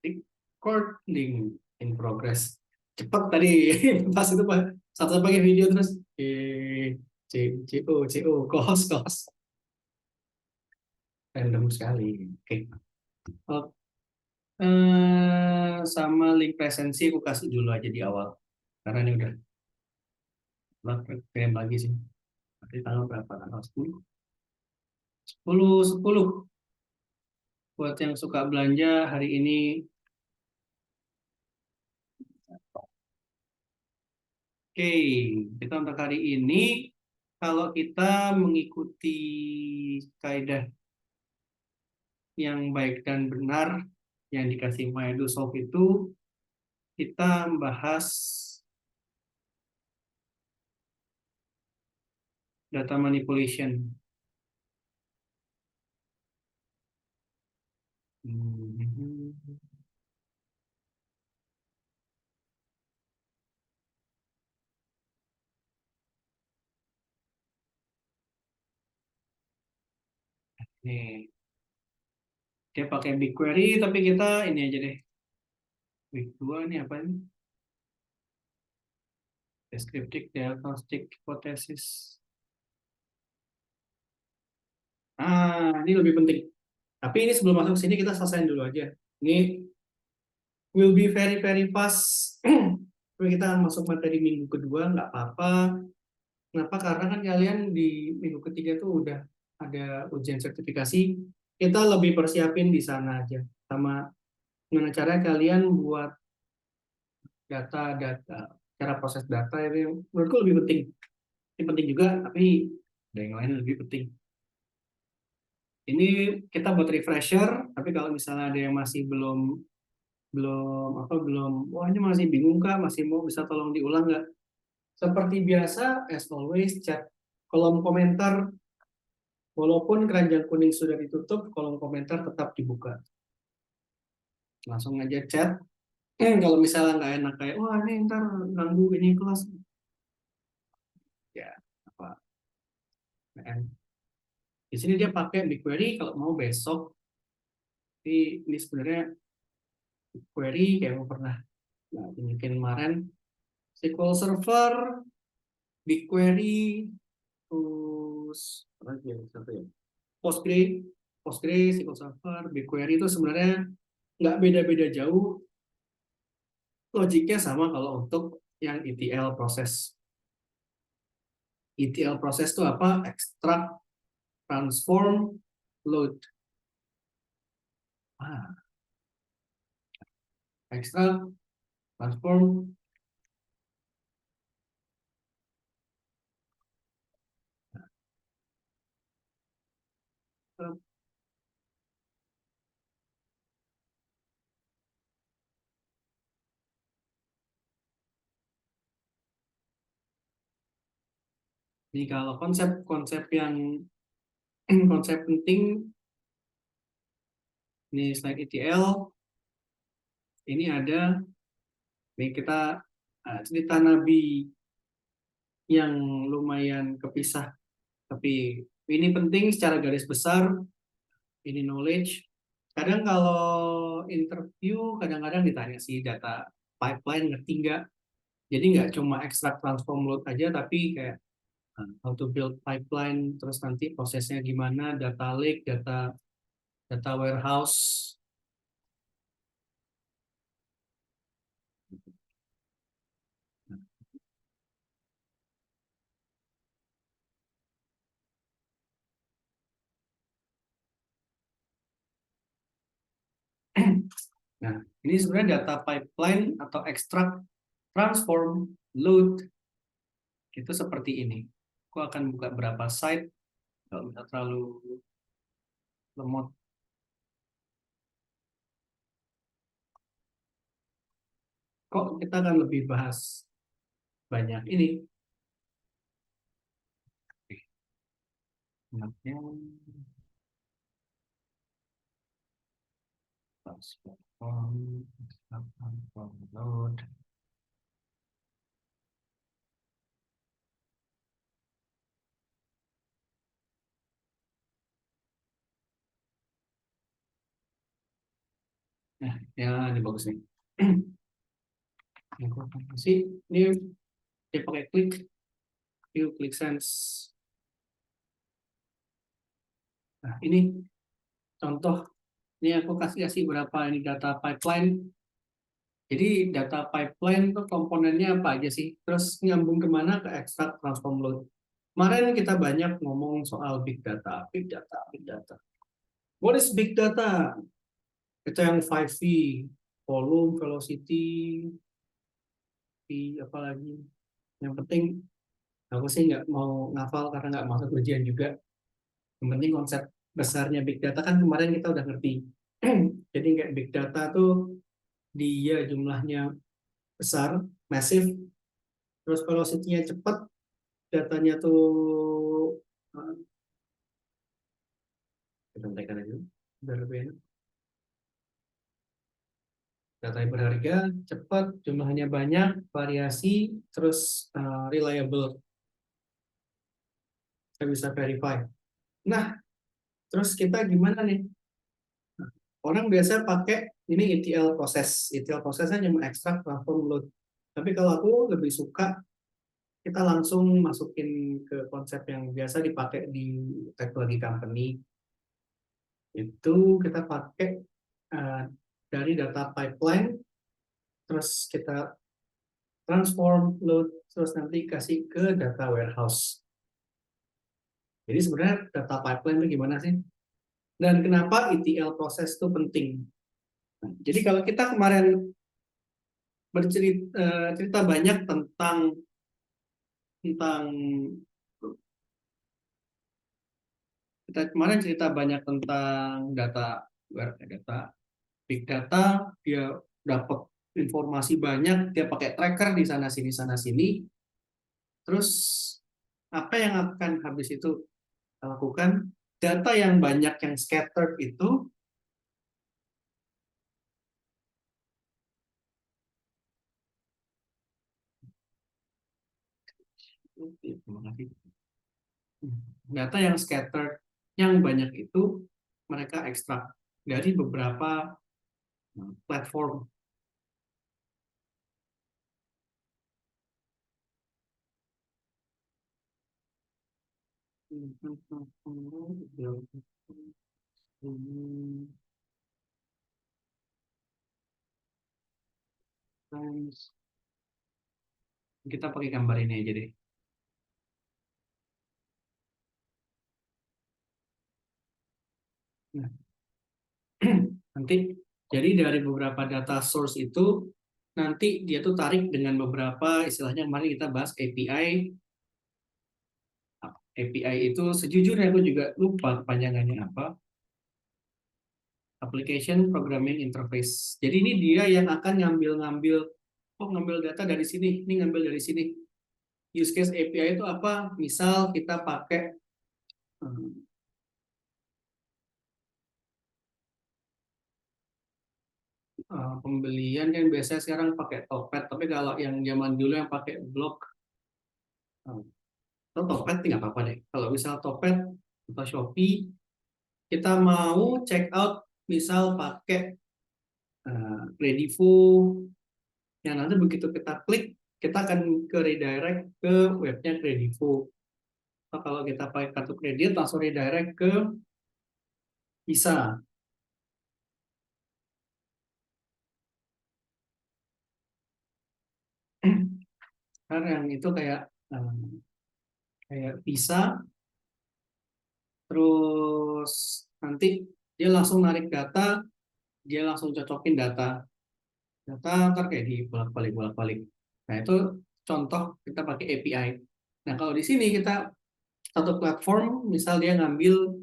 Recording in progress. Cepet tadi pas itu pak satu pakai video terus c c o c o kos kos random sekali. Oke. Oh, sama link presensi aku kasih dulu aja di awal karena ini udah kirim lagi sih. Nanti tanggal berapa? Tanggal 10. 10 buat yang suka belanja hari ini. Oke, kita untuk hari ini kalau kita mengikuti kaidah yang baik dan benar yang dikasih Maedu Solve itu kita membahas data manipulation. Nih, dia pakai BigQuery tapi kita ini aja deh. Week 2 nih apa ini? Descriptive Diagnostic Hypothesis. Ini lebih penting. Tapi ini sebelum masuk sini kita selesaiin dulu aja. Ini will be very very fast. Kalau kita masuk materi minggu kedua nggak apa-apa. Kenapa? Karena kan kalian di minggu ketiga tuh udah ada ujian sertifikasi. Kita lebih persiapin di sana aja. Sama gimana cara kalian buat data-data, cara proses data itu menurutku lebih penting. Ini penting juga, tapi ada yang lain lebih penting. Ini kita buat refresher, tapi kalau misalnya ada yang masih belum belum wah ini masih bingung kah, masih mau bisa tolong diulang nggak? Seperti biasa, as always, chat kolom komentar, walaupun keranjang kuning sudah ditutup, kolom komentar tetap dibuka. Langsung aja chat. Kalau misalnya nggak enak kayak, wah ini ntar ganggu ini kelas, ya apa? Di sini dia pakai BigQuery kalau mau besok. Tapi ini sebenarnya query kayak mau pernah bikin kemarin SQL Server, BigQuery, terus apa lagi ya? Satu ya? Postgre, SQL Server, BigQuery itu sebenarnya nggak beda-beda jauh. Logiknya sama kalau untuk yang ETL proses. ETL proses itu apa? Extract, transform, load. Extract, transform. Ini kalau konsep-konsep yang konsep penting, ini slide ETL, ini ada, ini kita cerita Nabi yang lumayan kepisah, tapi ini penting secara garis besar, ini knowledge. Kadang kalau interview, kadang-kadang ditanya sih data pipeline ngerti nggak? Jadi nggak cuma extract transform load aja, tapi kayak how to build pipeline, terus nanti prosesnya gimana, data lake, data data warehouse. Nah, ini sebenarnya data pipeline atau extract, transform, load itu seperti ini. Aku akan buka berapa site kalau tidak terlalu lemot. Kok kita akan lebih bahas banyak ini. Enaknya transform, load. Nah, ya ini bagus nih. Informasi ini dia pakai klik sense. Nah, ini contoh, ini aku kasih kasih berapa ini data pipeline. Jadi data pipeline itu komponennya apa aja sih? Terus nyambung kemana ke extract, transform, load. Kemarin kita banyak ngomong soal big data, big data, big data. What is big data? Itu yang 5V, volume, velocity, apa lagi? Yang penting aku sih nggak mau ngafal karena nggak masuk ujian juga. Yang penting konsep besarnya big data kan kemarin kita udah ngerti. Jadi kayak big data tuh dia jumlahnya besar, masif, terus velocity-nya cepat, datanya tuh eh, kita tekan aja, biar lebih enak. Datanya berharga, cepat, jumlahnya banyak, variasi, terus reliable, saya bisa verify. Nah, terus kita gimana nih? Orang biasa pakai ini ETL proses. ETL prosesnya cuma ekstrak, transform, load. Tapi kalau aku lebih suka kita langsung masukin ke konsep yang biasa dipakai di teknologi company. Itu kita pakai uh, dari data pipeline, terus kita transform, load, terus nanti kasih ke data warehouse. Jadi sebenarnya data pipeline itu gimana sih? Dan kenapa ETL proses itu penting? Jadi kalau kita kemarin bercerita cerita banyak tentang tentang kita kemarin cerita banyak tentang data big data, dia dapat informasi banyak, dia pakai tracker di sana sini. Terus apa yang akan habis itu kita lakukan? Data yang banyak yang scattered itu data yang scattered yang banyak itu mereka ekstrak dari beberapa platform. Kita pakai gambar ini aja deh. Nah, nanti jadi dari beberapa data source itu nanti dia tuh tarik dengan beberapa istilahnya kemarin kita bahas API. API itu sejujurnya aku juga lupa kepanjangannya apa. Application Programming Interface. Jadi ini dia yang akan ngambil-ngambil, oh ngambil data dari sini, ini ngambil dari sini. Use case API itu apa? Misal kita pakai pembelian kan biasanya sekarang pakai Tokped, tapi kalau yang zaman dulu yang pakai blog, atau Tokped nggak apa-apa deh. Kalau misal Tokped atau Shopee, kita mau check out misal pakai Kredivo, yang nanti begitu kita klik, kita akan ke redirect ke webnya Kredivo. Atau kalau kita pakai kartu kredit, langsung redirect ke Visa. Karena yang itu kayak Visa, terus nanti dia langsung narik data, dia langsung cocokin data ntar kayak di bolak-balik. Nah itu contoh kita pakai API. Nah kalau di sini kita satu platform, misal dia ngambil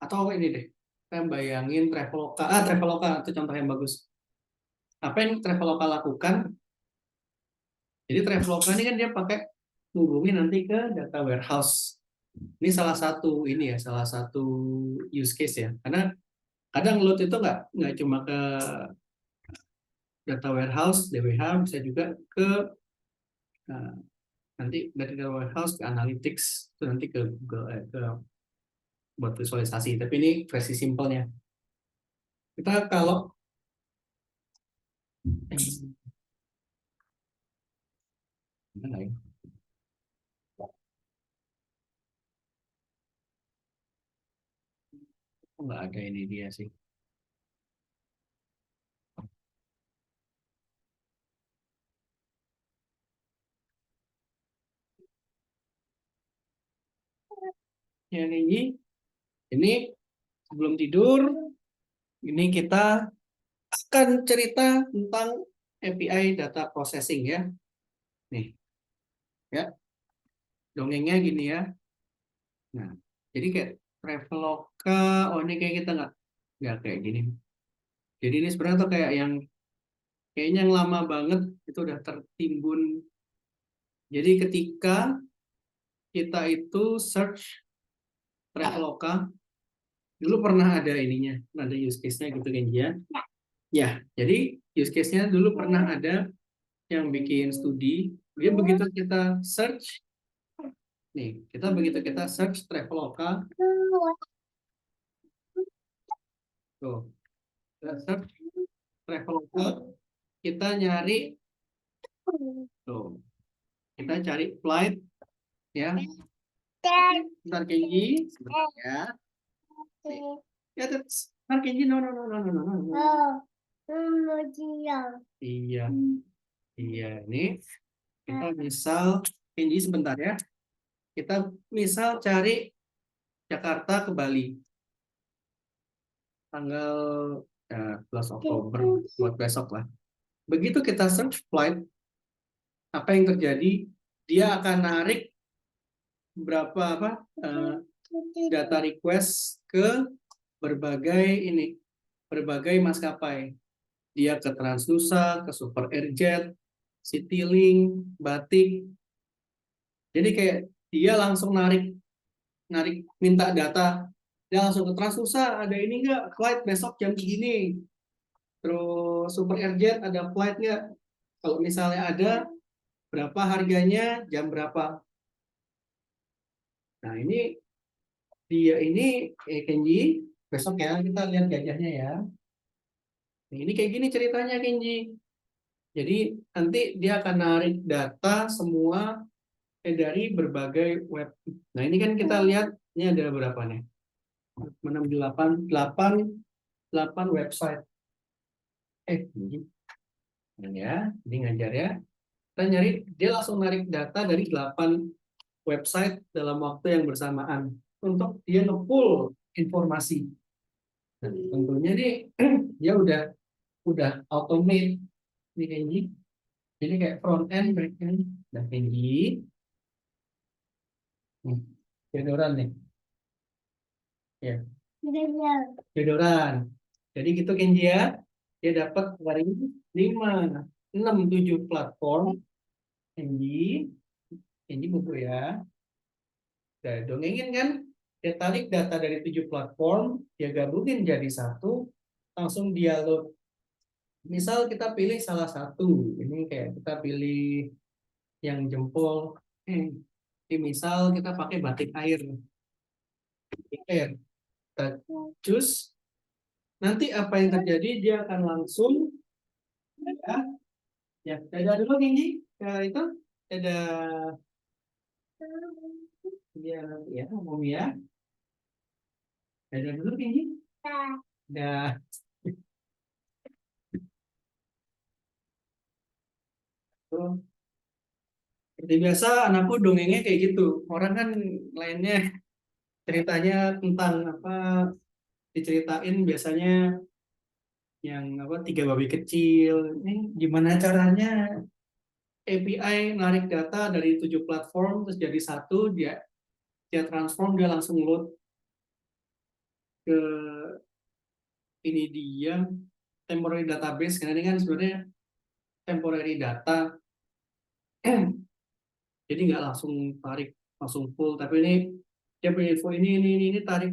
atau ini deh, kita bayangin Traveloka, Traveloka itu contoh yang bagus. Apa yang Traveloka lakukan? Jadi Traveloka ini kan dia pakai hubungi nanti ke data warehouse. Ini salah satu use case ya. Karena kadang load itu nggak cuma ke data warehouse, DWH, bisa juga ke uh, nanti dari data warehouse ke analytics, itu nanti ke Google, ke buat visualisasi. Tapi ini versi simpelnya. Kita kalau Mana ya? Oh, nggak ada ini dia sih. Yang ini sebelum tidur, ini kita akan cerita tentang API data processing ya. Nih, ya, dongengnya gini ya. Nah, jadi kayak Traveloka, oh ini kayak kita nggak kayak gini. Jadi ini sebenarnya tuh kayak yang kayaknya yang lama banget itu udah tertimbun. Jadi ketika kita itu search Traveloka, dulu pernah ada ininya, ada use case-nya gitu kan ya. Ya, jadi use case-nya dulu pernah ada yang bikin studi, dia begitu kita search, nih, begitu kita search Traveloka, tuh, kita search Traveloka, kita nyari, tuh, kita cari flight, ya, bentar Kenji, sebentar ya, ya, bentar Kenji, no, no, no, no, no, no, no. Iya, iya, ini kita misal, Kenji sebentar ya, kita misal cari Jakarta ke Bali, tanggal 11 Oktober, buat besok lah. Begitu kita search flight, apa yang terjadi? Dia akan narik berapa data request ke berbagai maskapai. Dia ke Transnusa, ke Super Airjet, Citylink, Batik. Jadi kayak dia langsung narik narik minta data. Dia langsung ke Transnusa, ada ini nggak flight besok jam segini. Terus Super Airjet ada flight nggak? Kalau misalnya ada, berapa harganya, jam berapa. Nah ini dia ini Kenji, besok ya kita lihat gajahnya ya. Nah, ini kayak gini ceritanya Kenji. Jadi nanti dia akan narik data semua dari berbagai web. Nah ini kan kita lihat ini ada berapa nih? 6, 8, 8, 8 website. Kenji. Nah, ya, ini ngajar ya. Kita nyari, dia langsung narik data dari 8 website dalam waktu yang bersamaan untuk dia nge-pull informasi. Nah, tentunya nih dia udah automate nih Kenji. Jadi kayak front end back end dan Kenji. Nih, Fedoran nih. Ya, Fedoran. Jadi gitu Kenji ya. Dia dapat hari ini 5, 6, 7 platform Kenji. Kenji buku ya. Udah dongengin kan? Dia tarik data dari 7 platform, dia gabungin jadi satu, langsung dia load. Misal kita pilih salah satu, ini kayak kita pilih yang jempol. Ini misal kita pakai batik air. Batik air. Kita choose. Nanti apa yang terjadi, dia akan langsung ya, ya ada dulu tinggi itu ada dia ya ngomong ya ada dulu tinggi ada tuh. Seperti biasa anakku dongengnya kayak gitu. Orang kan lainnya ceritanya tentang apa diceritain biasanya yang apa 3 babi kecil. Ini gimana caranya API narik data dari 7 platform terus jadi satu, dia dia transform, dia langsung load ke ini dia temporary database karena ini kan sebenarnya temporary data. Jadi nggak langsung tarik langsung full, tapi ini dia punya info ini tarik,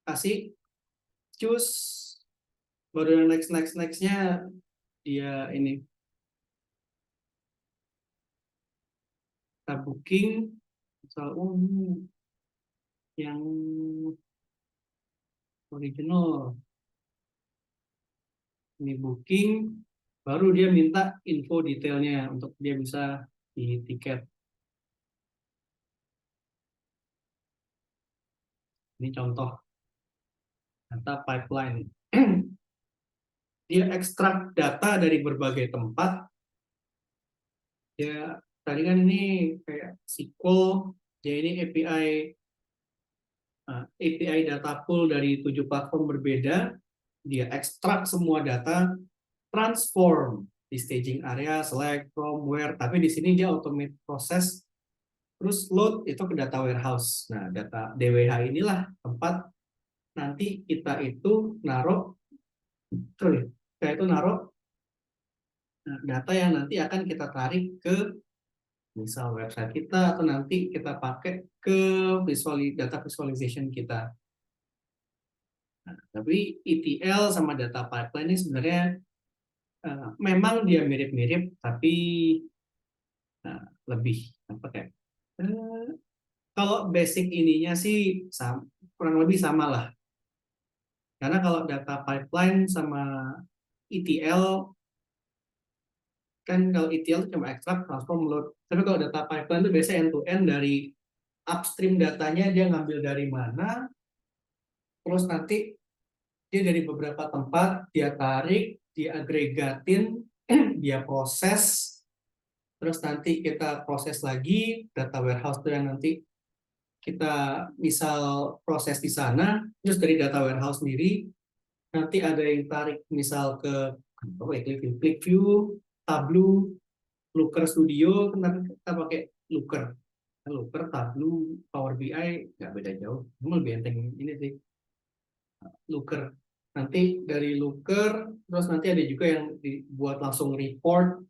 kasih choose, baru yang nextnya dia ini kita booking misal ini yang original, ini booking baru dia minta info detailnya untuk dia bisa di tiket. Ini contoh data pipeline. Dia ekstrak data dari berbagai tempat. Ya, tadi kan ini kayak SQL, ya ini API data pool dari 7 platform berbeda. Dia ekstrak semua data, transform di staging area, select, from, where. Tapi di sini dia automate proses, terus load itu ke data warehouse. Nah, data DWH inilah tempat nanti kita itu naruh, sorry, kita itu naruh data yang nanti akan kita tarik ke misal website kita atau nanti kita pakai ke data visualization kita. Nah, tapi ETL sama data pipeline ini sebenarnya memang dia mirip-mirip, tapi lebih apa kayak uh, kalau basic ininya sih kurang lebih sama lah. Karena kalau data pipeline sama ETL kan kalau ETL itu cuma extract, transform, load. Tapi kalau data pipeline itu biasanya end to end dari upstream datanya dia ngambil dari mana, terus nanti dia dari beberapa tempat dia tarik, dia agregatin, dia proses, terus nanti kita proses lagi data warehouse itu yang nanti kita misal proses di sana, terus dari data warehouse sendiri nanti ada yang tarik misal ke ClickView, Tableau, Looker Studio, kan kita pakai Looker. Looker, Tableau, Power BI nggak beda jauh, cuma lebih enteng ini sih Looker. Nanti dari Looker, terus nanti ada juga yang dibuat langsung report,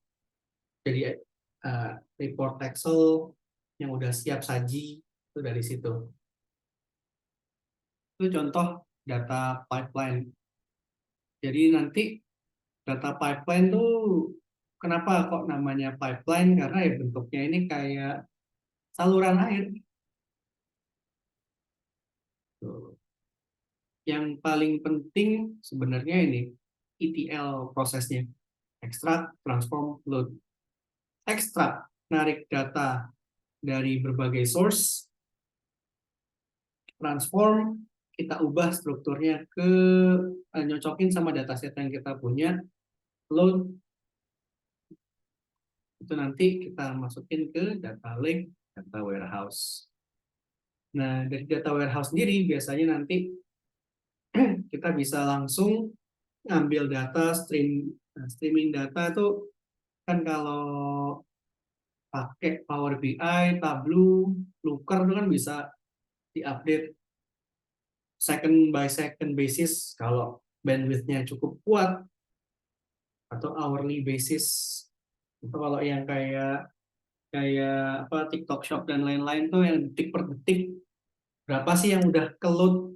jadi report Excel yang udah siap saji itu dari situ. Itu contoh data pipeline. Jadi nanti data pipeline tuh kenapa kok namanya pipeline? Karena ya bentuknya ini kayak saluran air. Tuh. Yang paling penting sebenarnya ini ETL prosesnya. Extract, transform, load. Extract, narik data dari berbagai source, transform, kita ubah strukturnya ke nyocokin sama dataset yang kita punya, load, itu nanti kita masukin ke data lake, data warehouse. Nah, dari data warehouse sendiri biasanya nanti kita bisa langsung ngambil data, streaming data itu kan kalau pakai Power BI, Tableau, Looker itu kan bisa diupdate second by second basis kalau bandwidth-nya cukup kuat atau hourly basis. Itu kalau yang kayak kayak apa TikTok Shop dan lain-lain tuh yang detik per detik berapa sih yang udah ke load,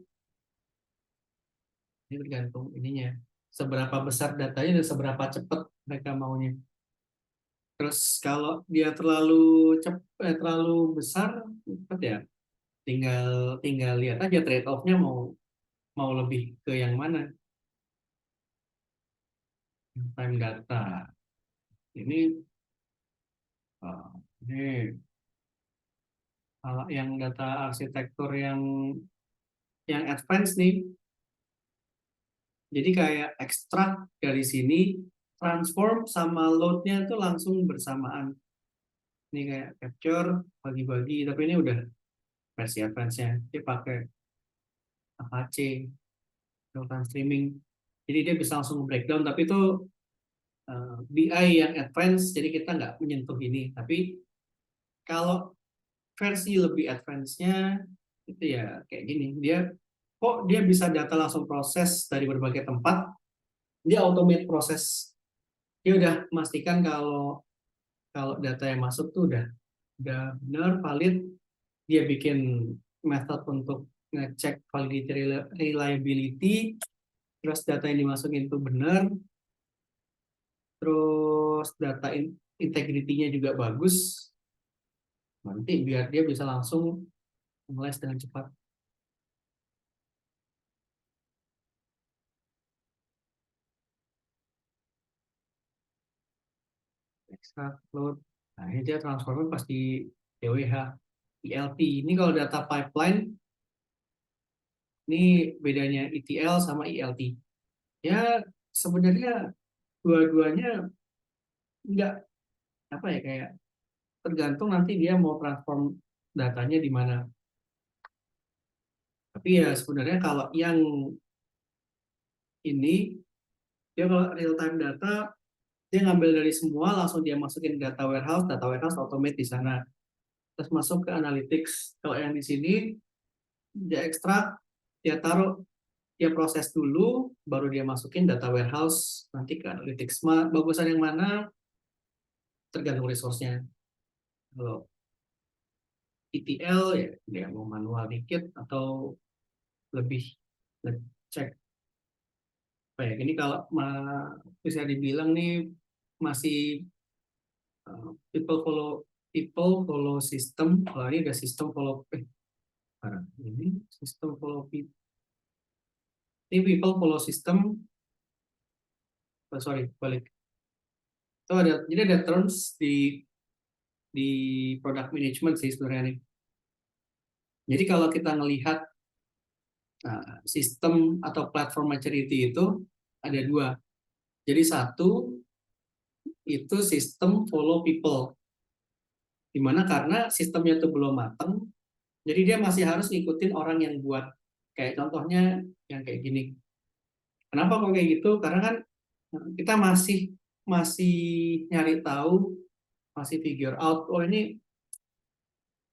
ini tergantung ininya seberapa besar datanya dan seberapa cepat mereka maunya. Terus kalau dia terlalu besar cepat ya tinggal tinggal lihat aja trade off-nya mau mau lebih ke yang mana. Time data ini ini kalau yang data arsitektur yang advance nih, jadi kayak ekstrak dari sini, transform sama load-nya itu langsung bersamaan. Ini kayak capture, bagi-bagi, tapi ini udah versi advance-nya. Dia pakai Apache, real-time streaming. Jadi dia bisa langsung breakdown, tapi itu BI yang advance, jadi kita nggak menyentuh ini. Tapi kalau versi lebih advance-nya, itu ya kayak gini. Dia bisa data langsung proses dari berbagai tempat, dia automate proses. Dia udah memastikan kalau kalau data yang masuk tuh udah benar valid, dia bikin method untuk ngecek validity reliability, terus data yang dimasukin itu benar, terus data integrity-nya juga bagus, nanti biar dia bisa langsung analyze dengan cepat. extract, load. Nah, ini dia transformer pasti DWH, ELT. Ini kalau data pipeline, ini bedanya ETL sama ELT. Ya, sebenarnya dua-duanya nggak apa ya, kayak tergantung nanti dia mau transform datanya di mana. Tapi ya sebenarnya kalau yang ini, dia kalau real time data, dia ngambil dari semua, langsung dia masukin data warehouse automate di sana. Terus masuk ke analytics. Kalau yang di sini, dia ekstrak, dia taruh, dia proses dulu, baru dia masukin data warehouse, nanti ke analytics. Bagusan yang mana, tergantung resource-nya. Kalau ETL, ya dia mau manual dikit, atau lebih cek. Baik, ini kalau bisa dibilang nih, masih people follow system. Kalau ini ada sistem follow ini sistem follow people. Ini people follow system. Sorry, balik. Itu ada, jadi ada terms di product management sih sebenarnya nih. Jadi kalau kita melihat sistem atau platform maturity itu ada dua. Jadi satu itu sistem follow people. Dimana karena sistemnya itu belum matang, jadi dia masih harus ngikutin orang yang buat. Kayak contohnya yang kayak gini. Kenapa kok kayak gitu? Karena kan kita masih masih nyari tahu, masih figure out, oh ini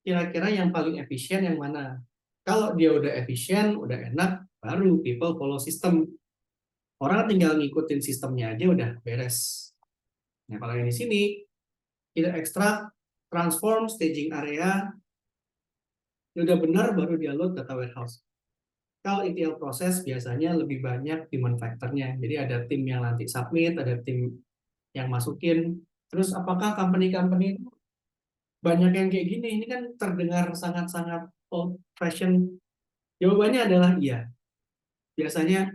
kira-kira yang paling efisien yang mana. Kalau dia udah efisien, udah enak, baru people follow system. Orang tinggal ngikutin sistemnya aja udah beres. Nah, kalau yang di sini, kita ekstrak, transform, staging area, udah benar baru dia load data warehouse. Kalau ETL proses biasanya lebih banyak human factor-nya. Jadi ada tim yang nanti submit, ada tim yang masukin. Terus apakah company-company itu banyak yang kayak gini? Ini kan terdengar sangat-sangat old fashion. Jawabannya adalah iya. Biasanya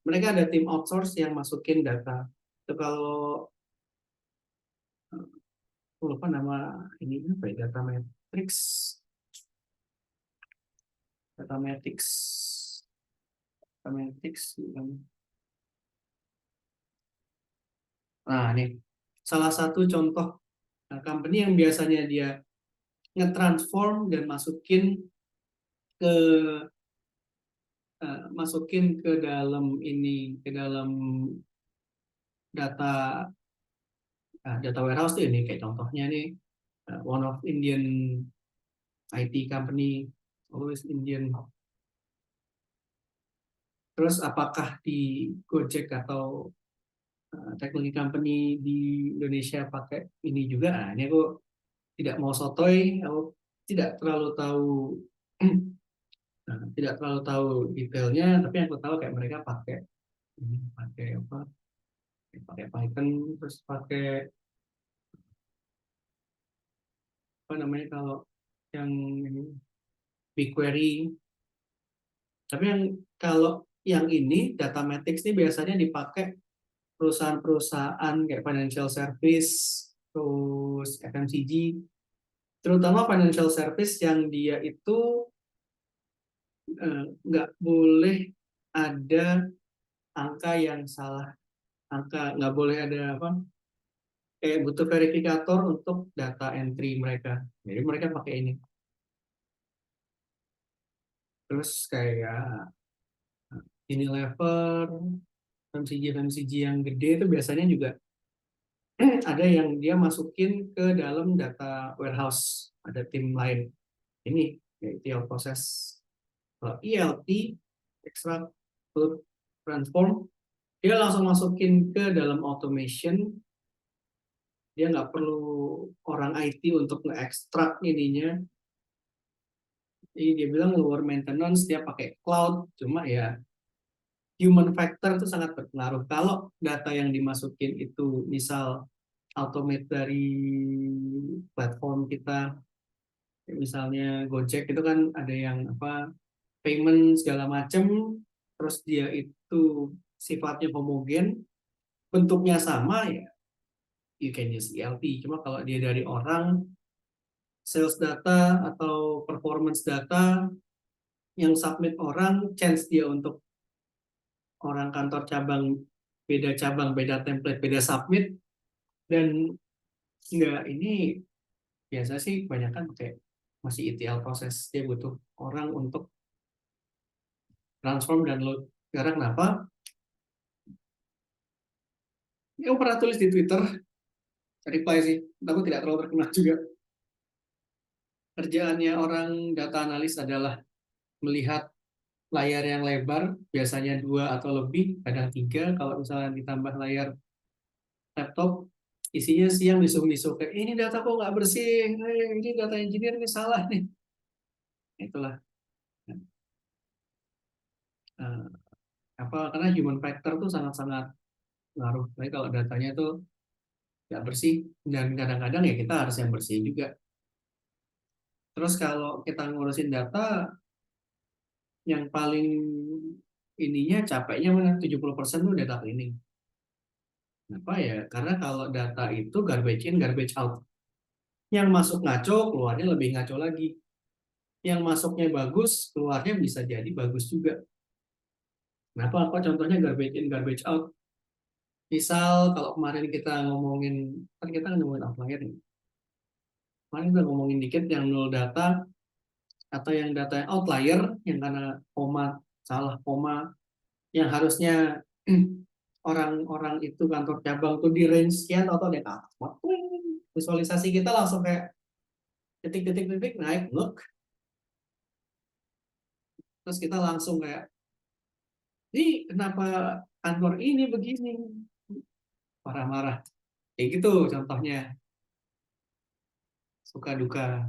mereka ada tim outsource yang masukin data. Itu kalau lupa nama ini apa ya, data matrix, Nah, ini salah satu contoh company yang biasanya dia nge-transform dan ke masukin ke dalam ke dalam data data warehouse ini kayak contohnya nih, one of Indian IT company, always Indian. Terus apakah di Gojek atau teknologi company di Indonesia pakai ini juga? Nah, ini aku tidak mau sotoy, aku tidak terlalu tahu tidak terlalu tahu detailnya, tapi yang aku tahu kayak mereka pakai pakai apa? Pakai Python, terus pakai apa namanya kalau yang BigQuery. Tapi yang kalau yang ini Datamatrix ini biasanya dipakai perusahaan-perusahaan kayak financial service, terus FMCG, terutama financial service yang dia itu nggak boleh ada angka yang salah, nggak boleh ada apa, kayak butuh verifikator untuk data entry mereka. Jadi mereka pakai ini. Terus kayak Unilever, FMCG yang gede itu biasanya juga ada yang dia masukin ke dalam data warehouse, ada tim lain. Ini yaitu yang proses ELT, extract, load, transform, dia langsung masukin ke dalam automation. Dia nggak perlu orang IT untuk nge-extract ininya. Jadi dia bilang lower maintenance, dia pakai cloud, cuma ya human factor itu sangat berpengaruh. Kalau data yang dimasukin itu misal automate dari platform kita, misalnya Gojek itu kan ada yang apa payment segala macam, terus dia itu sifatnya homogen, bentuknya sama, ya you can use ELT. Cuma kalau dia dari orang, sales data atau performance data yang submit orang, chance dia untuk orang kantor cabang, beda template, beda submit, dan enggak ini biasa sih kebanyakan kayak masih ETL proses, dia butuh orang untuk transform dan load. Karena kenapa? Ya, aku pernah tulis di Twitter, reply sih, tapi tidak terlalu terkenal juga. Kerjaannya orang data analis adalah melihat layar yang lebar, biasanya 2 atau lebih, kadang 3, kalau misalnya ditambah layar laptop, isinya siang disuruh-disuruh kayak, ini data kok nggak bersih, ini data engineer ini salah nih. Itulah. Eh, karena human factor tuh sangat-sangat ngaruh. Tapi kalau datanya tuh nggak bersih, dan kadang-kadang ya kita harus yang bersih juga. Terus kalau kita ngurusin data, yang paling ininya capeknya mana 70% tuh data cleaning. Kenapa ya? Karena kalau data itu garbage in, garbage out. Yang masuk ngaco, keluarnya lebih ngaco lagi. Yang masuknya bagus, keluarnya bisa jadi bagus juga. Kenapa? Apa contohnya garbage in, garbage out? Misal kalau kemarin kita ngomongin, kan kita ngomongin outlier nih. Kemarin kita ngomongin dikit yang nol data, atau yang data yang outlier, yang karena koma, salah koma, yang harusnya orang-orang itu kantor cabang tuh di range sekian atau di atas. Visualisasi kita langsung kayak titik-titik-titik naik, look. Terus kita langsung kayak, ini kenapa kantor ini begini? Marah-marah. Kayak gitu contohnya. Suka duka.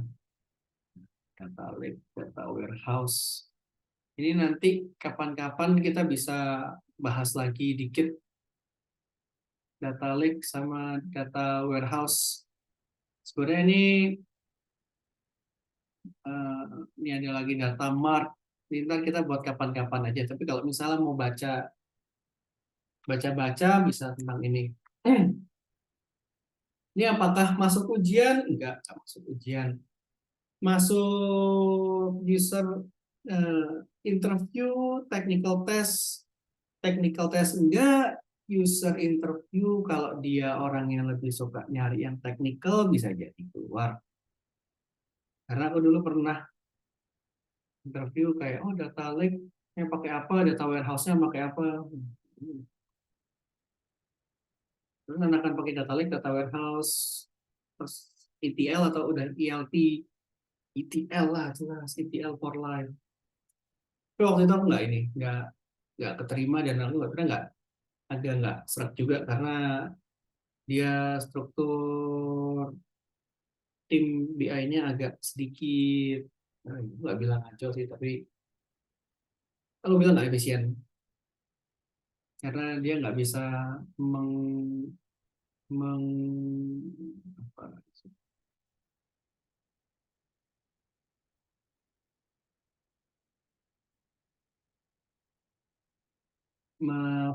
Data lake, data warehouse. Ini nanti kapan-kapan kita bisa bahas lagi dikit data lake sama data warehouse. Sebenarnya ini ada lagi data mart. Ini ntar kita buat kapan-kapan aja. Tapi kalau misalnya mau baca-baca bisa tentang ini. Ini apakah masuk ujian? Enggak masuk ujian. Masuk user interview, technical test enggak, user interview kalau dia orang yang lebih suka nyari yang technical bisa jadi keluar. Karena aku dulu pernah interview kayak, oh data lake yang pakai apa, data warehouse-nya pakai apa. Terus akan pakai data lake, data warehouse, terus ETL atau udah ELT, ETL lah, jelas ETL for life. Tapi waktu itu aku nggak keterima, dan aku nggak serak juga karena dia struktur tim BI-nya agak sedikit, nggak bilang ngaco sih, tapi kalau bilang nggak efisien karena dia nggak bisa meng, meng apa,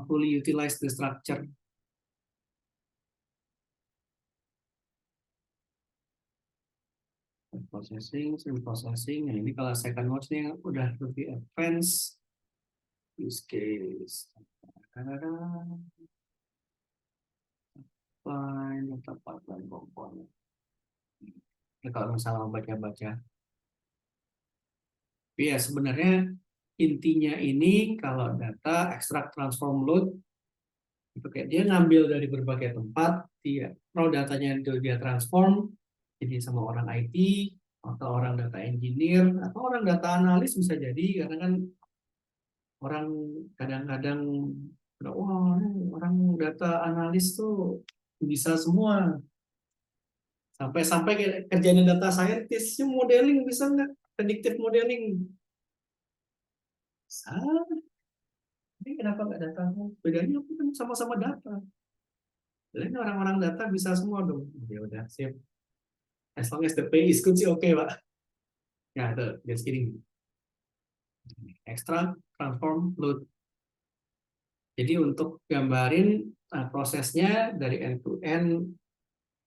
fully utilize the structure. Processing. Nah, ini kalau second watch-nya udah lebih advance use case. Pipeline komponen. Ya, kalau misalnya baca-baca, ya sebenarnya intinya ini kalau data extract transform load itu kayak dia ngambil dari berbagai tempat, dia raw datanya itu dia transform jadi sama orang IT atau orang data engineer atau orang data analis bisa jadi, karena kan orang kadang-kadang wah orang data analis tuh bisa semua, sampai kerjanya data scientist modeling bisa nggak, predictive modeling bisa. Ini kenapa nggak data? Bedanya apa kan sama-sama data. Jadi orang-orang data bisa semua dong. Ya udah, sip. As long as the pay is good sih oke, Pak. Ya, itu just kidding. Extract, transform, load. Jadi untuk gambarin prosesnya dari end to end,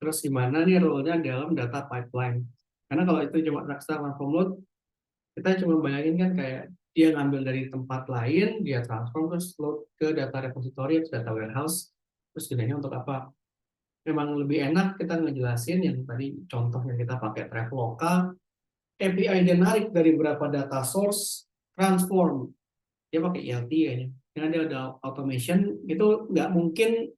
Terus gimana nih role-nya dalam data pipeline. Karena kalau itu cuma extract transform load, kita cuma bayangin kan kayak dia ngambil dari tempat lain, dia transform terus load ke data repository atau data warehouse, terus gunanya untuk apa? Memang lebih enak kita ngejelasin yang tadi contoh yang kita pakai Traveloka, API dia narik dari beberapa data source, transform, dia pakai ELT kayaknya. Karena dia ada automation, itu nggak mungkin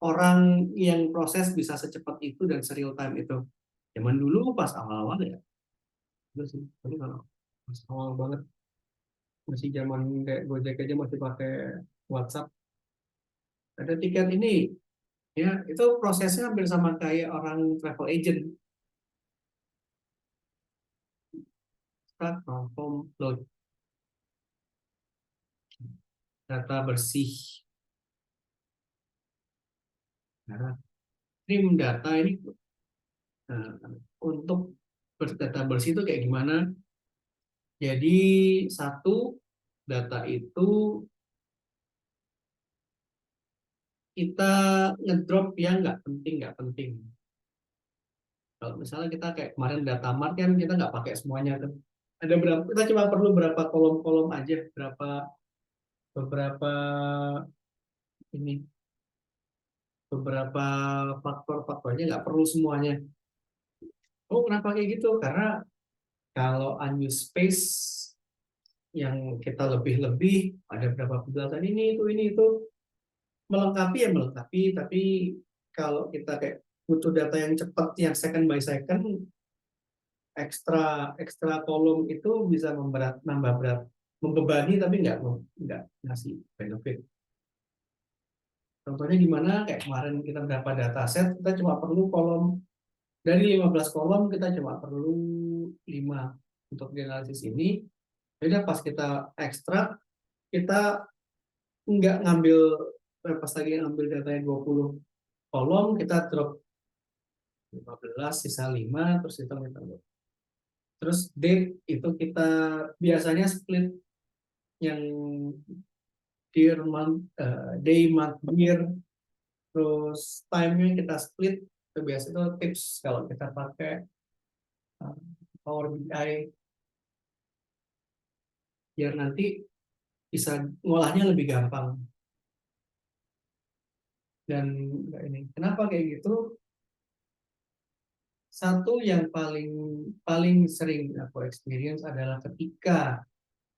orang yang proses bisa secepat itu dan serial time itu. Zaman dulu pas awal-awal ya, itu sih. Tapi kalau pas awal banget masih zaman kayak Gojek aja masih pakai WhatsApp. Ada tiket ini, ya itu prosesnya hampir sama kayak orang travel agent. Start, transform, load, data bersih. Nah, trim data ini untuk data bersih itu kayak gimana? Jadi satu data itu kita ngedrop yang nggak penting. Kalau misalnya kita kayak kemarin data mart kan kita nggak pakai semuanya kan. Ada berapa? Kita cuma perlu berapa kolom-kolom aja, beberapa ini beberapa faktor-faktornya nggak perlu semuanya. Oh kenapa kayak gitu? Karena kalau unused space yang kita lebih-lebih ada berapa penjelasan ini itu melengkapi ya melengkapi, tapi kalau kita kayak butuh data yang cepat yang second by second, ekstra ekstra kolom itu bisa nambah berat, membebani tapi nggak ngasih benefit. Contohnya gimana? Kayak kemarin kita berapa data set, kita cuma perlu kolom dari 15 kolom kita cuma perlu 5 untuk dianalisis ini. Jadi pas kita ekstrak, kita nggak ngambil pas lagi ngambil datanya 20 kolom, kita drop 15 sisa 5 terus kita terus date itu kita biasanya split yang year month day month year, terus time-nya kita split. Itu biasa itu tips kalau kita pakai uh, Power BI biar nanti bisa ngolahnya lebih gampang. Dan ini kenapa kayak gitu? Satu yang paling paling sering aku experience adalah ketika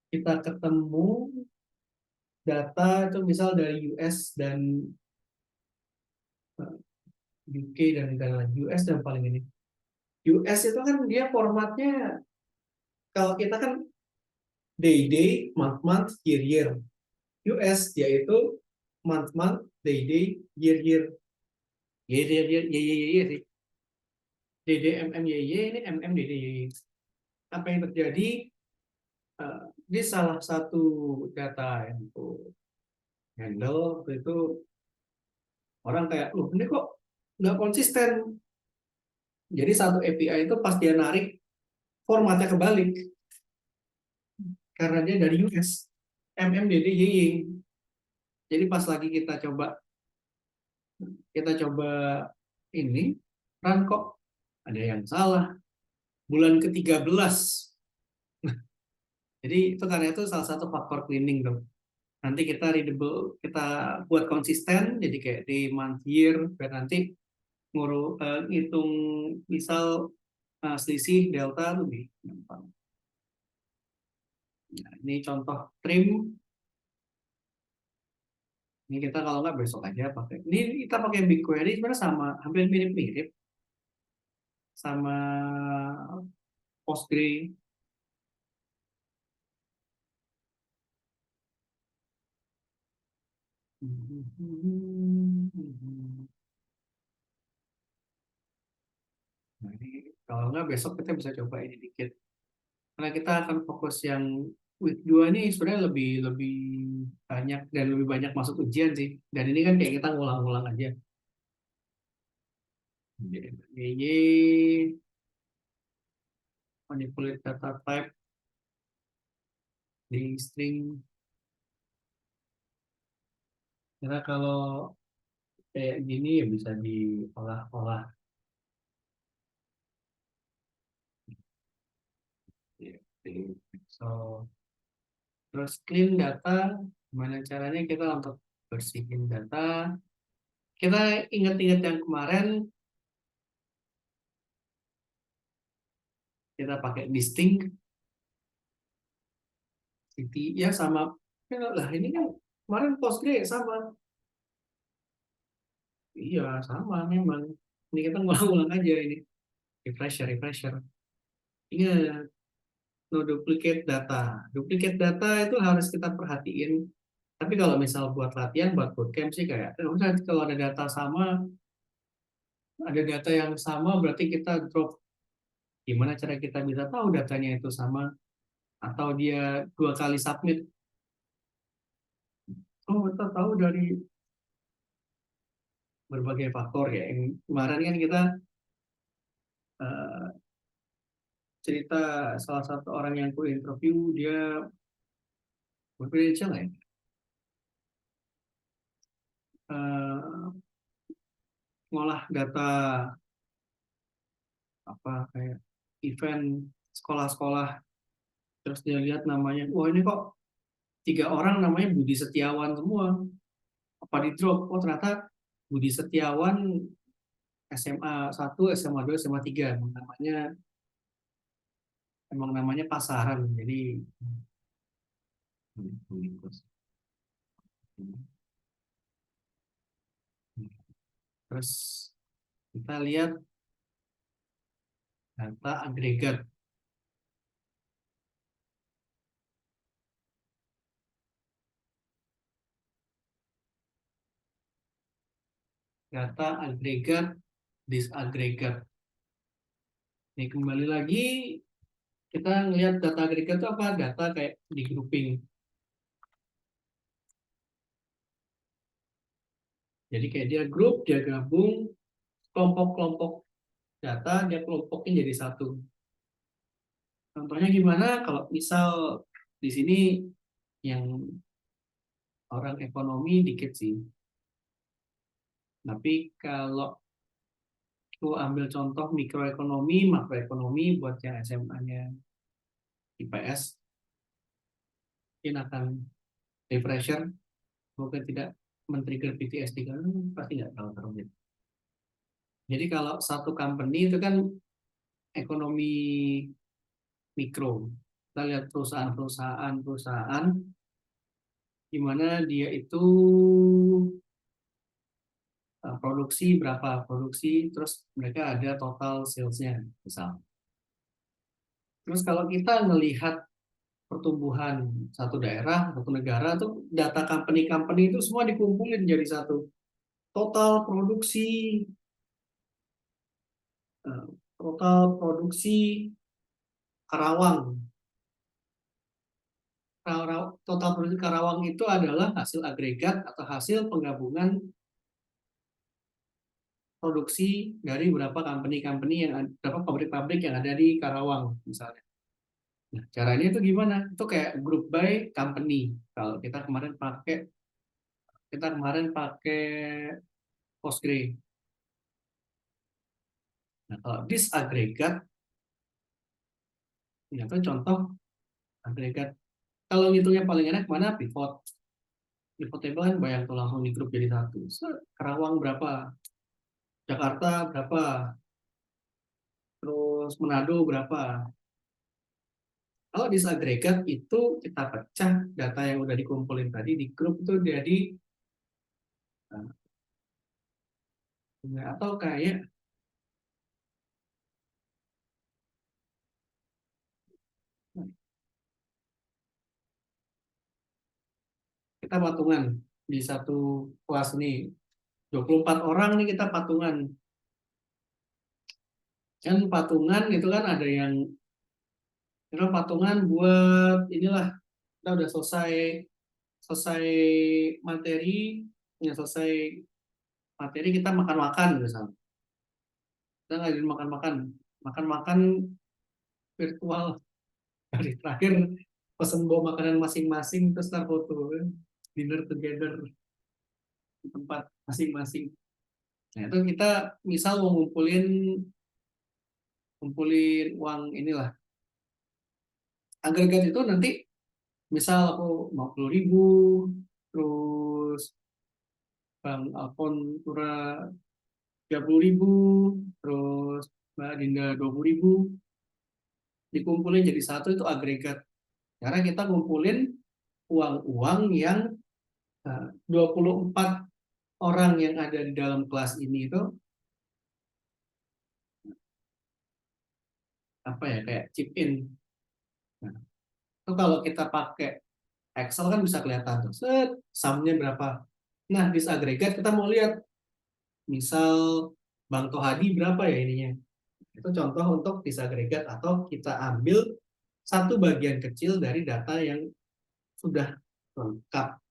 kita ketemu data itu misal dari US dan UK dan negara lain. US dan paling ini. US itu kan dia formatnya kalau kita kan day day, month month, year year. US dia itu month month, day day, year year. Year year year year year year sih. DD MM YY ini MM DD YY. Apa yang terjadi di salah satu data yang aku handle itu orang kayak, loh ini kok nggak konsisten. Jadi satu API itu pas dia narik formatnya kebalik karena dia dari US. MMDDYY. Jadi pas lagi kita coba ini run kok ada yang salah. Bulan ke-13. Jadi itu karena itu salah satu faktor cleaning dong. Nanti kita readable, kita buat konsisten jadi kayak di month year biar nanti ngitung misal selisih delta lebih gampang. Nah, ini contoh trim. Ini kita kalau nggak besok aja pakai. Ini kita pakai BigQuery sebenarnya sama, hampir mirip-mirip sama Postgre. Nah, ini kalau nggak besok kita bisa coba ini dikit. Karena kita akan fokus yang week 2 ini sebenarnya lebih lebih banyak dan lebih banyak masuk ujian sih. Dan ini kan kayak kita ngulang-ngulang aja. YY, manipulate data type di string. Karena kalau kayak gini ya bisa diolah-olah. So, terus clean data, gimana caranya kita untuk bersihin data. Kita ingat-ingat yang kemarin, kita pakai distinct, city, ya sama. Ya, lah ini kan kemarin Postgre sama. Iya, sama memang. Ini kita ngulang-ulang aja ini. Refresher, refresher. Ingat, no duplicate data. Duplicate data itu harus kita perhatiin. Tapi kalau misal buat latihan, buat bootcamp sih kayak, udah kalau ada data sama, ada data yang sama berarti kita drop. Gimana cara kita bisa tahu datanya itu sama atau dia dua kali submit? Oh, kita tahu dari berbagai faktor ya. Yang kemarin kan kita eh, cerita salah satu orang yang ku interview, dia bercredential ya, eh, ngolah data apa kayak event sekolah-sekolah, terus dia lihat namanya, wah ini kok tiga orang namanya Budi Setiawan semua, apa di drop? Oh ternyata Budi Setiawan SMA 1, SMA 2, SMA 3 emang namanya pasaran. Jadi terus kita lihat data agregat. Data agregat, disagregat. Ini kembali lagi kita ngelihat data agregat itu apa? Data kayak di grouping. Jadi kayak dia grup, dia gabung, kelompok-kelompok data, dia kelompokin jadi satu. Contohnya gimana? Kalau misal di sini yang orang ekonomi dikit sih. Tapi kalau aku ambil contoh mikroekonomi, makroekonomi buat yang SMA-nya IPS, mungkin akan refresher, mungkin tidak men-trigger PTSD kan pasti nggak tahu terus. Jadi kalau satu company itu kan ekonomi mikro, kita lihat perusahaan di mana dia itu produksi berapa produksi, terus mereka ada total salesnya misal. Terus kalau kita melihat pertumbuhan satu daerah, satu negara tuh data company-company itu semua dikumpulin jadi satu. Total produksi eh, total produksi Karawang. Total produksi Karawang itu adalah hasil agregat atau hasil penggabungan produksi dari beberapa company-company berapa pabrik-pabrik yang ada di Karawang misalnya. Nah, caranya itu gimana? Itu kayak group by company. Kalau kita kemarin pakai Postgre. Nah, kalau disagregat, itu contoh agregat. Kalau ngitungnya paling enak mana? Pivot. Pivot table kan banyak tuh langsung di grup jadi satu. Karawang berapa? Jakarta berapa? Terus Manado berapa? Kalau disagregat itu kita pecah data yang udah dikumpulin tadi di grup itu jadi atau kayak kita patungan di satu kelas nih 24 orang nih kita patungan. Kan patungan itu kan ada yang kita patungan buat inilah kita udah selesai selesai materi ya selesai materi kita makan-makan misalnya. Kita ngadain makan-makan makan-makan virtual hari terakhir pesen bawa makanan masing-masing terus ntar foto kan dinner together di tempat masing-masing. Nah itu kita misal mau ngumpulin ngumpulin uang inilah Agregat itu nanti misal aku 50.000, terus Bang Alfon Pura 30.000, terus Mbak Dinda 20.000, dikumpulin jadi satu itu agregat. Karena kita ngumpulin uang-uang yang 24 orang yang ada di dalam kelas ini itu apa ya, kayak chip in. Nah, itu kalau kita pakai Excel kan bisa kelihatan tuh, set, sumnya berapa. Nah, disagregat kita mau lihat, misal Bang Tohadi berapa ya ininya. Itu contoh untuk disagregat atau kita ambil satu bagian kecil dari data yang sudah lengkap.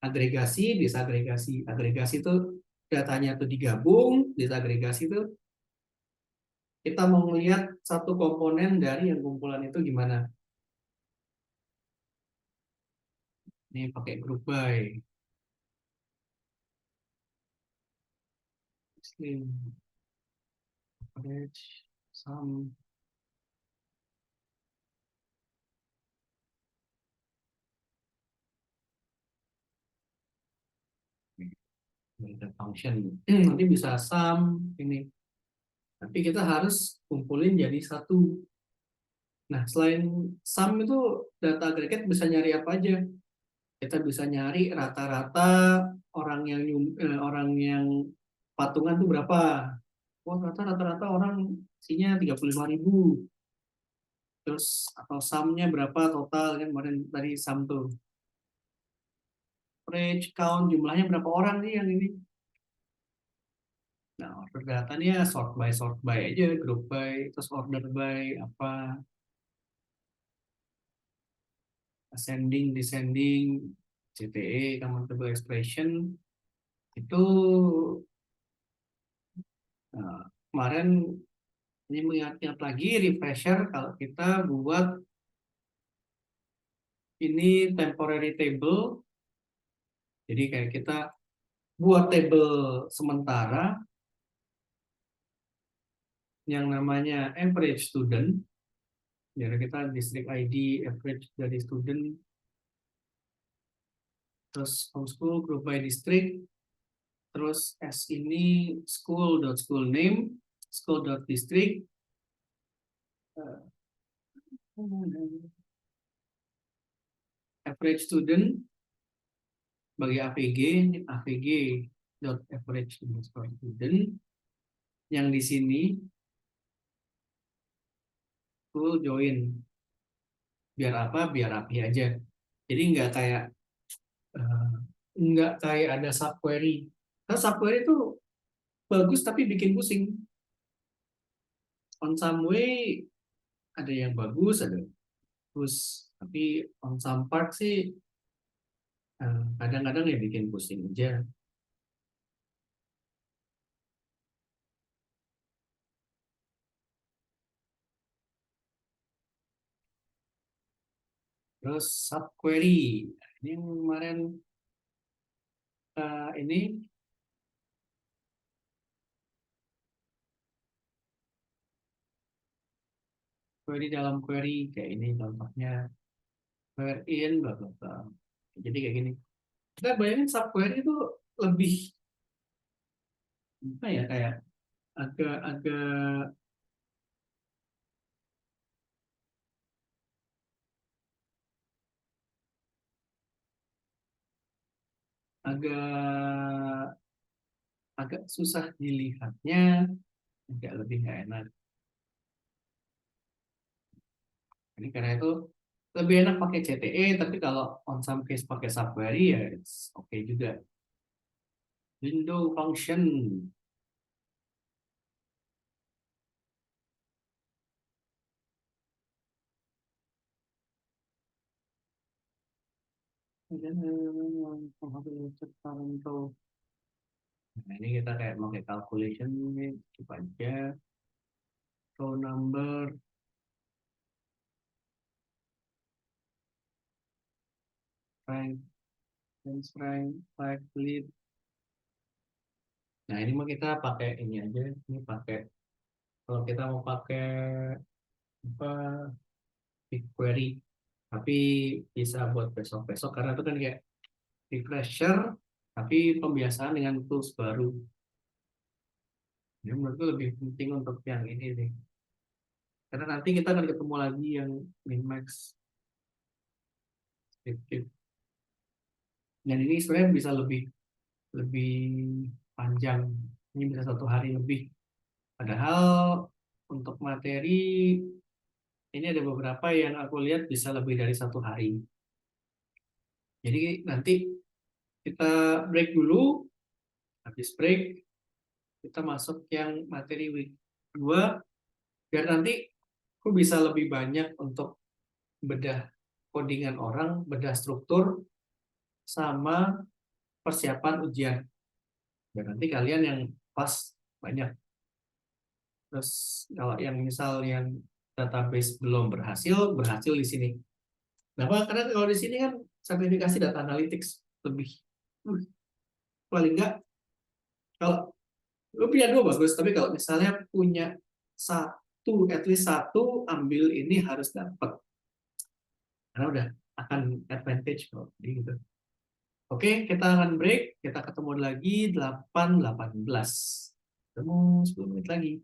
Agregasi, disagregasi. Agregasi itu datanya itu digabung, disagregasi itu kita mau melihat satu komponen dari yang kumpulan itu gimana. Ini pakai group by. Slim, average, sum. Function. Nanti bisa sum ini. Tapi kita harus kumpulin jadi satu. Nah, selain sum itu data agregat bisa nyari apa aja? Kita bisa nyari rata-rata orang yang patungan tuh berapa. Oh, rata-rata orang isinya 35.000. Terus atau sumnya berapa total kan kemarin tadi sum tuh. Average count jumlahnya berapa orang nih yang ini. Nah, order datanya sort by aja, group by, terus order by apa, ascending, descending, CTE, common table expression itu kemarin ini mengingat lagi refresher kalau kita buat ini temporary table, jadi kayak kita buat table sementara yang namanya average student, jadi kita district ID average dari student, terus homeschool group by district, terus S ini school name, school.district, average student bagi AVG, AVG dot average student, yang di sini school join, biar apa, biar rapi aja, jadi eh, nggak kayak ada subquery. Nah, subquery itu bagus tapi bikin pusing. On some way ada yang bagus, ada yang bagus, tapi on some part sih kadang-kadang ya bikin pusing aja. Terus subquery, ini kemarin ini query dalam query kayak ini contohnya, where in bla bla bla. Jadi kayak gini. Kita bayangin subquery itu lebih apa ya, kayak agak agak agak agak susah dilihatnya, agak lebih nggak enak. Jadi karena itu lebih enak pakai CTE, tapi kalau on some case pakai subquery ya it's okay juga. Window function. Nah, ini kita kayak pakai calculation ini, coba aja row number, rank, range rank, type lead. Nah, ini mau kita pakai ini aja, ini pakai, kalau kita mau pakai apa, BigQuery. Tapi bisa buat besok-besok karena itu kan kayak refresher, tapi pembiasaan dengan tools baru. Jadi menurutku lebih penting untuk yang ini sih. Karena nanti kita akan ketemu lagi yang min-max, skip. Dan ini sebenarnya bisa lebih lebih panjang. Ini bisa 1 hari lebih. Padahal untuk materi ini ada beberapa yang aku lihat bisa lebih dari 1 hari. Jadi nanti kita break dulu, habis break kita masuk yang materi week 2 biar nanti aku bisa lebih banyak untuk bedah codingan orang, bedah struktur, sama persiapan ujian. Dan nanti kalian yang pas banyak. Terus kalau yang misal yang database belum berhasil, berhasil di sini. Kenapa? Karena kalau di sini kan sertifikasi data analytics lebih. Paling enggak, kalau lu punya dua bagus, tapi kalau misalnya punya satu, at least satu, ambil ini harus dapat. Karena udah akan advantage kalau gitu. Oke, kita akan break. Kita ketemu lagi 8.18. Ketemu 10 menit lagi.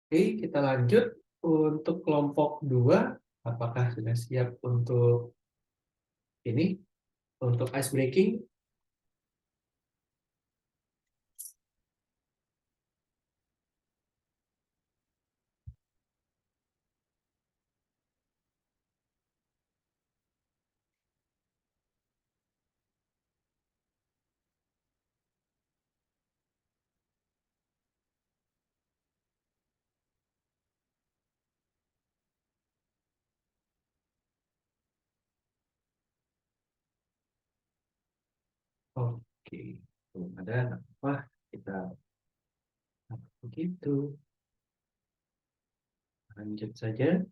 Oke, kita lanjut untuk kelompok 2. Apakah sudah siap untuk ini, untuk ice breaking? Oke, belum ada apa, kita begitu. Lanjut saja.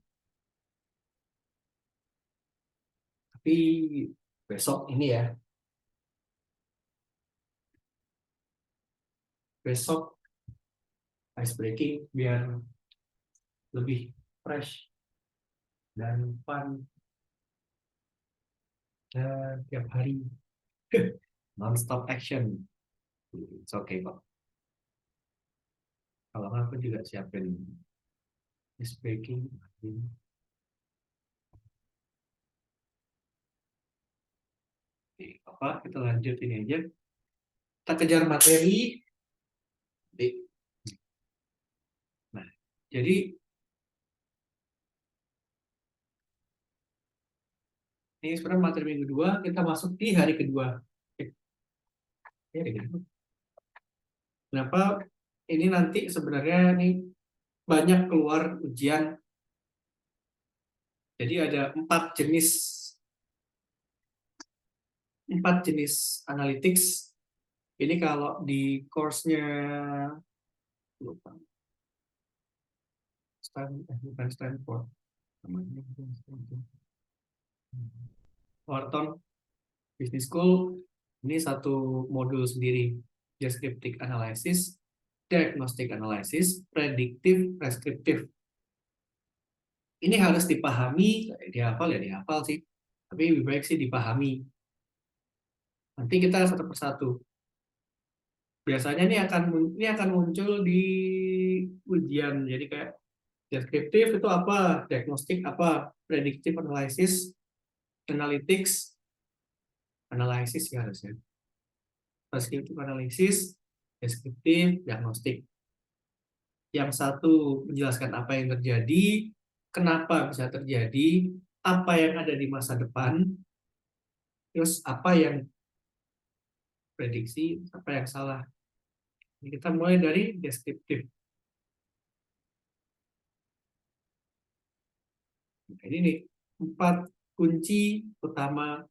Tapi besok ini ya, besok ice breaking biar lebih fresh dan fun dan tiap hari non-stop action. It's okay kok. Kalau nggak, aku juga siapin ice breaking. Oke, apa? Kita lanjut ini aja. Kita kejar materi. Nah, jadi ini sebenarnya materi minggu 2, kita masuk di hari kedua. Ya, gitu. Kenapa ini nanti sebenarnya nih banyak keluar ujian. Jadi ada empat jenis analytics. Ini kalau di course-nya, lupa, bukan Stanford, namanya Wharton Business School, ini satu modul sendiri, descriptive analysis, diagnostic analysis, predictive, prescriptive. Ini harus dipahami, dihafal ya dihafal sih, tapi lebih baik sih dipahami. Nanti kita satu persatu. Biasanya ini akan muncul di ujian. Jadi kayak deskriptif itu apa, diagnostik apa, predictive analysis, analytics, analisis ya harusnya. Prescriptive analysis, deskriptif, diagnostik. Yang satu menjelaskan apa yang terjadi, kenapa bisa terjadi, apa yang ada di masa depan, terus apa yang prediksi, apa yang salah. Ini kita mulai dari deskriptif. Nah, ini nih 4 kunci utama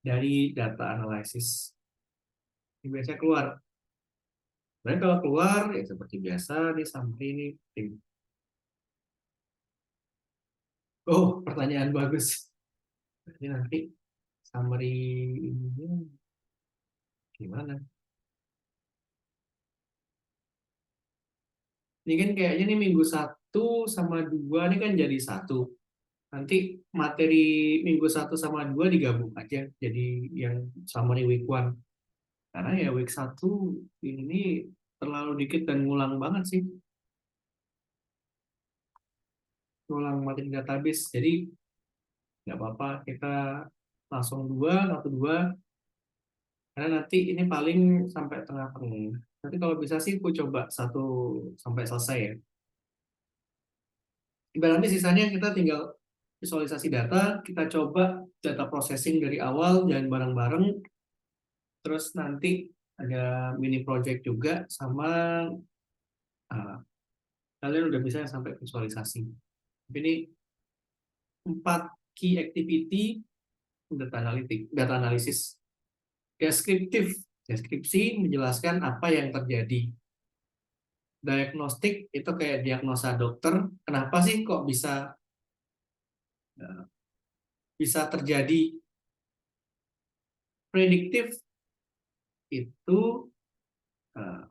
dari data analisis. Ini biasanya keluar. Dan kalau keluar ya seperti biasa nih sampai ini tim. Oh, pertanyaan bagus. Ini nanti summary ini gimana? Ini kan kayaknya nih minggu 1 sama 2 ini kan jadi satu. Nanti materi minggu 1 sama 2 digabung aja jadi yang summary week 1. Karena ya week 1 ini terlalu dikit dan ngulang banget sih. Ngulang materi database. Jadi nggak apa-apa kita langsung 1 2, karena nanti ini paling sampai tengah-tengah. Nanti kalau bisa sih aku coba 1 sampai selesai ya. Ibaratnya sisanya kita tinggal visualisasi data, kita coba data processing dari awal, jangan bareng-bareng, terus nanti ada mini project juga, sama uh, kalian udah bisa sampai visualisasi. Ini 4 key activity data analysis. Deskriptif, deskripsi menjelaskan apa yang terjadi. Diagnostik itu kayak diagnosa dokter, kenapa sih kok uh, bisa terjadi. Prediktif itu uh,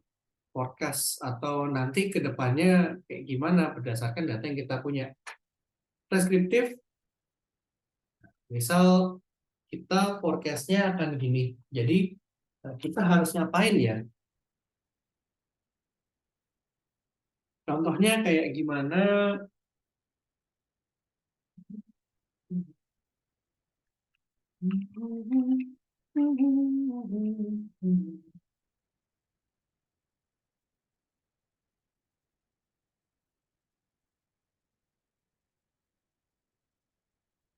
forecast atau nanti ke depannya kayak gimana berdasarkan data yang kita punya. Preskriptif, misal kita forecast-nya akan gini, jadi kita harus ngapain ya? Contohnya kayak gimana?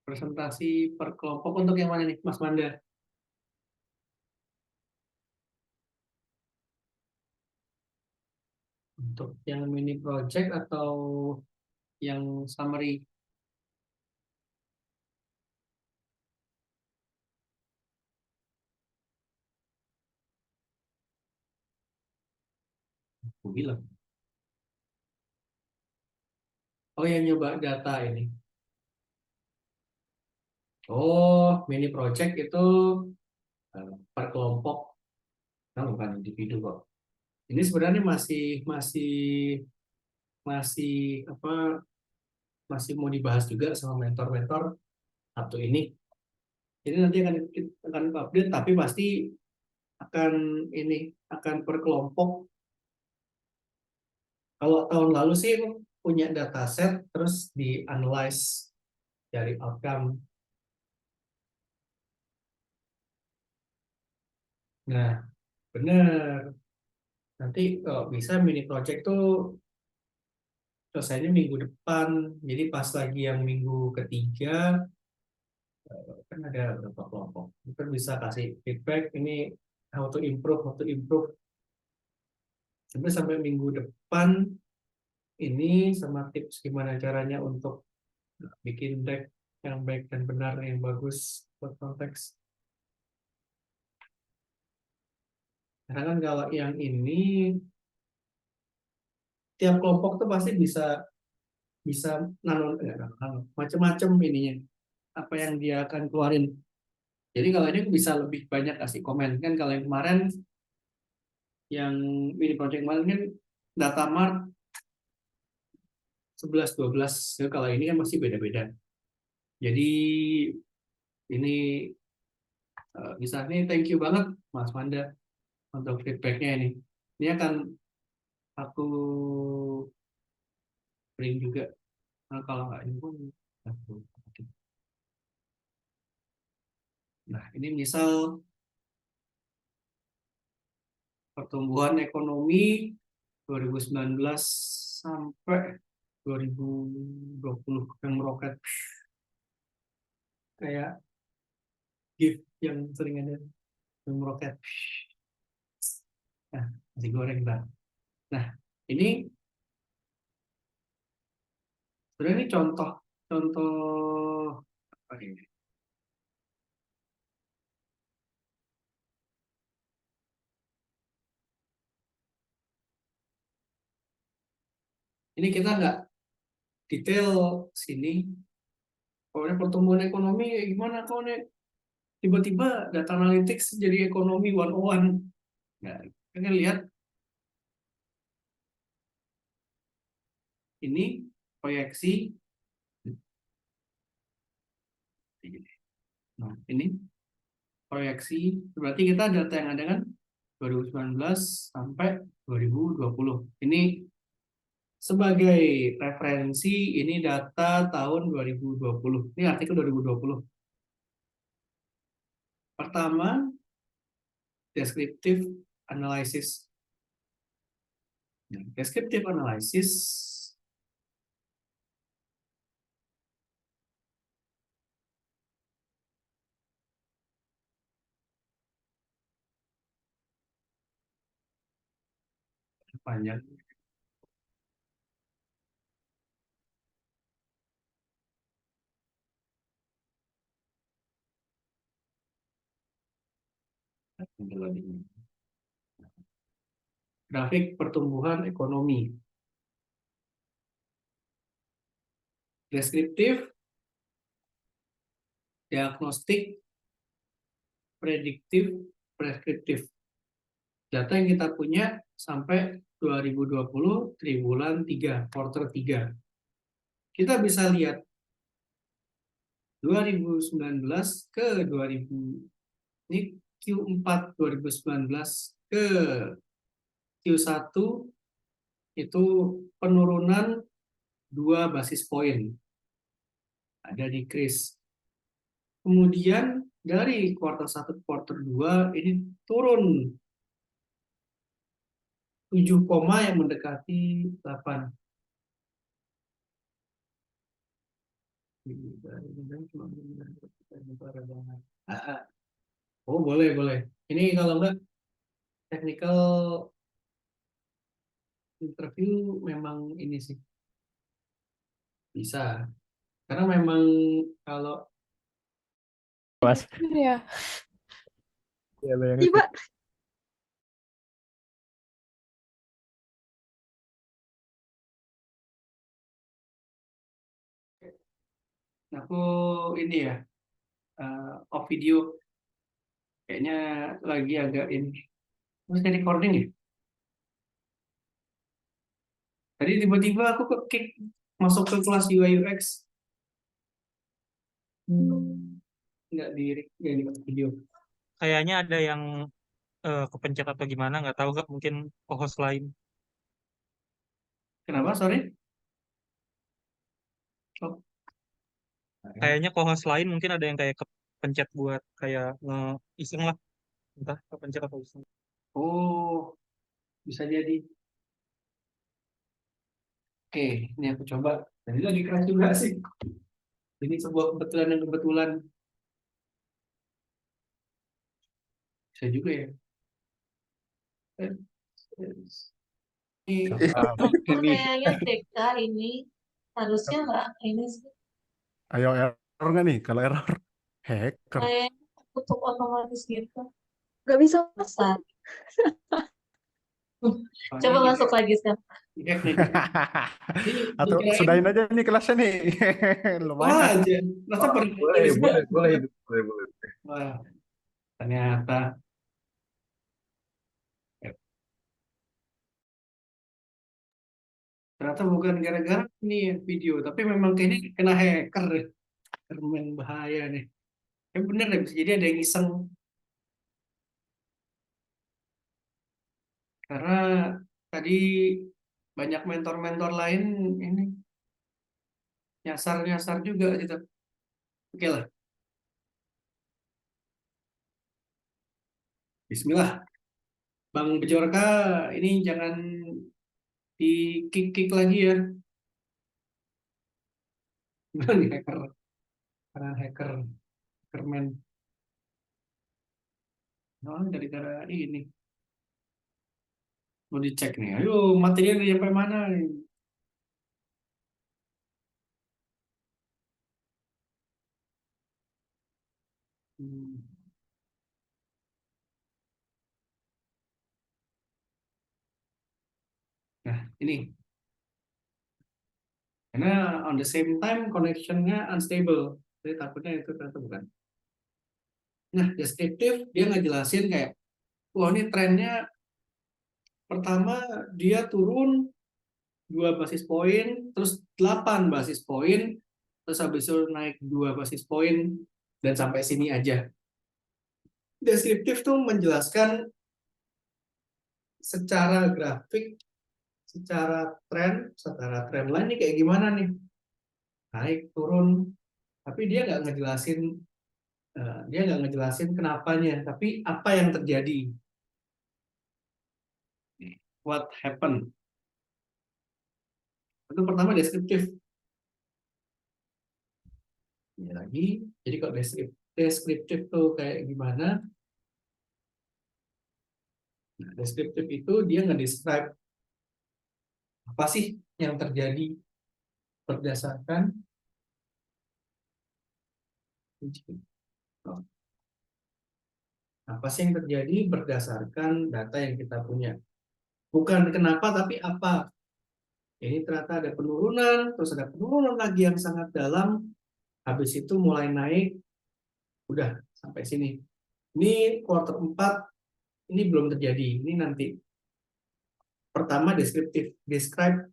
Presentasi per kelompok untuk yang mana nih, Mas Manda? Untuk yang mini project atau yang summary? Aku bilang. Oh, yang nyoba data ini. Oh, mini project itu per kelompok, nah, bukan individu kok. Ini sebenarnya masih masih masih apa masih mau dibahas juga sama mentor-mentor satu ini. Jadi nanti akan update, tapi pasti akan ini akan per kelompok. Kalau tahun lalu sih punya dataset terus di analyze dari outcome. Nah, benar. Nanti kalau bisa mini project tuh selesainya minggu depan. Jadi pas lagi yang minggu ketiga, kan ada beberapa kelompok. Kita bisa kasih feedback ini how to improve. Sampai minggu depan ini sama tips gimana caranya untuk bikin deck yang baik dan benar yang bagus buat konteks. Karena kan kalau yang ini tiap kelompok tuh pasti bisa bisa macam-macam ininya apa yang dia akan keluarin. Jadi kalau ini bisa lebih banyak kasih komen kan, kalau yang kemarin yang mini project kemarin kan data mart 11-12. Ya, kalau ini kan masih beda-beda. Jadi ini bisa nih, thank you banget Mas Manda untuk feedbacknya ini. Ini akan aku print juga. Nah, kalau nggak ini pun aku. Nah, ini misal pertumbuhan ekonomi 2019 sampai 2020 yang meroket, kayak gift yang sering ada yang meroket. Nah, nasi goreng Bang. Nah, ini sebenarnya ini contoh contoh apa ini? Ini kita nggak detail sini. Pokoknya pertumbuhan ekonomi kayak gimana kau nih? Tiba-tiba data analytics jadi ekonomi 101. Nah, kita lihat ini proyeksi. Nah, ini proyeksi berarti kita data yang ada kan 2019 sampai 2020. Ini sebagai referensi, ini data tahun 2020. Ini artikel 2020. Pertama, descriptive analysis. Nah, descriptive analysis panjang. Grafik pertumbuhan ekonomi. Deskriptif, diagnostik, prediktif, preskriptif. Data yang kita punya sampai 2020 triwulan 3, quarter 3. Kita bisa lihat 2019 ke 2000, ini Q4 2019 ke Q1 itu penurunan 2 basis poin, ada decrease. Kemudian dari kuartal 1 ke kuartal 2 ini turun 7 koma yang mendekati 8. Oh, boleh, boleh. Ini kalau enggak technical interview memang ini sih bisa. Karena memang kalau Mas. Ya. Ya, bayangin. Tiba. aku ini ya off video kayaknya lagi agak ini. Terus recording ya? Tadi tiba-tiba aku ke kick masuk ke kelas UI UX. Nggak di video. Kayaknya ada yang kepencet atau gimana, nggak tahu Kak, mungkin co-host lain. Kenapa? Sorry. Oh. Kayaknya co-host lain mungkin ada yang kayak kepencet buat kayak iseng lah. Entah kepencet atau iseng. Oh, bisa jadi. Oke, ini aku coba. Jadi lagi keras juga sih. Ini sebuah kebetulan yang kebetulan. Bisa juga ya. Ini, ini. Kayaknya TK ini harusnya nggak ini sih, Ayo error nggak nih? Kalau error hacker. kayak tutup otomatis gitu. Gak bisa Bisa. Oh, Coba ini masuk lagi sekarang. hack nih. Ini Atau dikirain- sudahin aja nih kelasnya nih. Oh Lumayan. aja. Masa Oh, pergi boleh, boleh, boleh, boleh, boleh. Wah, ternyata. Ternyata bukan gara-gara ini video, tapi memang kayaknya kena hacker deh. Main bahaya nih. Ya bener deh, bisa jadi ada yang iseng. Karena tadi banyak mentor-mentor lain ini nyasar-nyasar juga gitu. Oke lah, Bismillah. Bang Bejorka, ini jangan di-kick-kick lagi ya. Ini hacker, karena hackerman. Oh, gara-gara ini. Mau dicek nih. Ayo, materinya udah sampai mana nih? Hmm. Nah, ini. Karena on the same time connection-nya unstable. Jadi takutnya itu ternyata bukan. Nah, deskriptif dia ngejelasin kayak, wah ini trennya pertama dia turun 2 basis poin, terus 8 basis poin, terus habis itu naik 2 basis poin, dan sampai sini aja. Deskriptif tuh menjelaskan secara grafik, secara trend line ini kayak gimana nih, naik turun, tapi dia nggak ngejelasin kenapanya, tapi apa yang terjadi, what happened. Itu pertama deskriptif. Ini lagi, jadi kalau deskriptif tuh kayak gimana? Nah, deskriptif itu dia nge-describe apa sih yang terjadi berdasarkan apa sih yang terjadi berdasarkan data yang kita punya. Bukan kenapa, tapi apa. Ini ternyata ada penurunan, terus ada penurunan lagi yang sangat dalam, habis itu mulai naik, udah sampai sini. Ini kuartal 4, ini belum terjadi, ini nanti. Pertama deskriptif, describe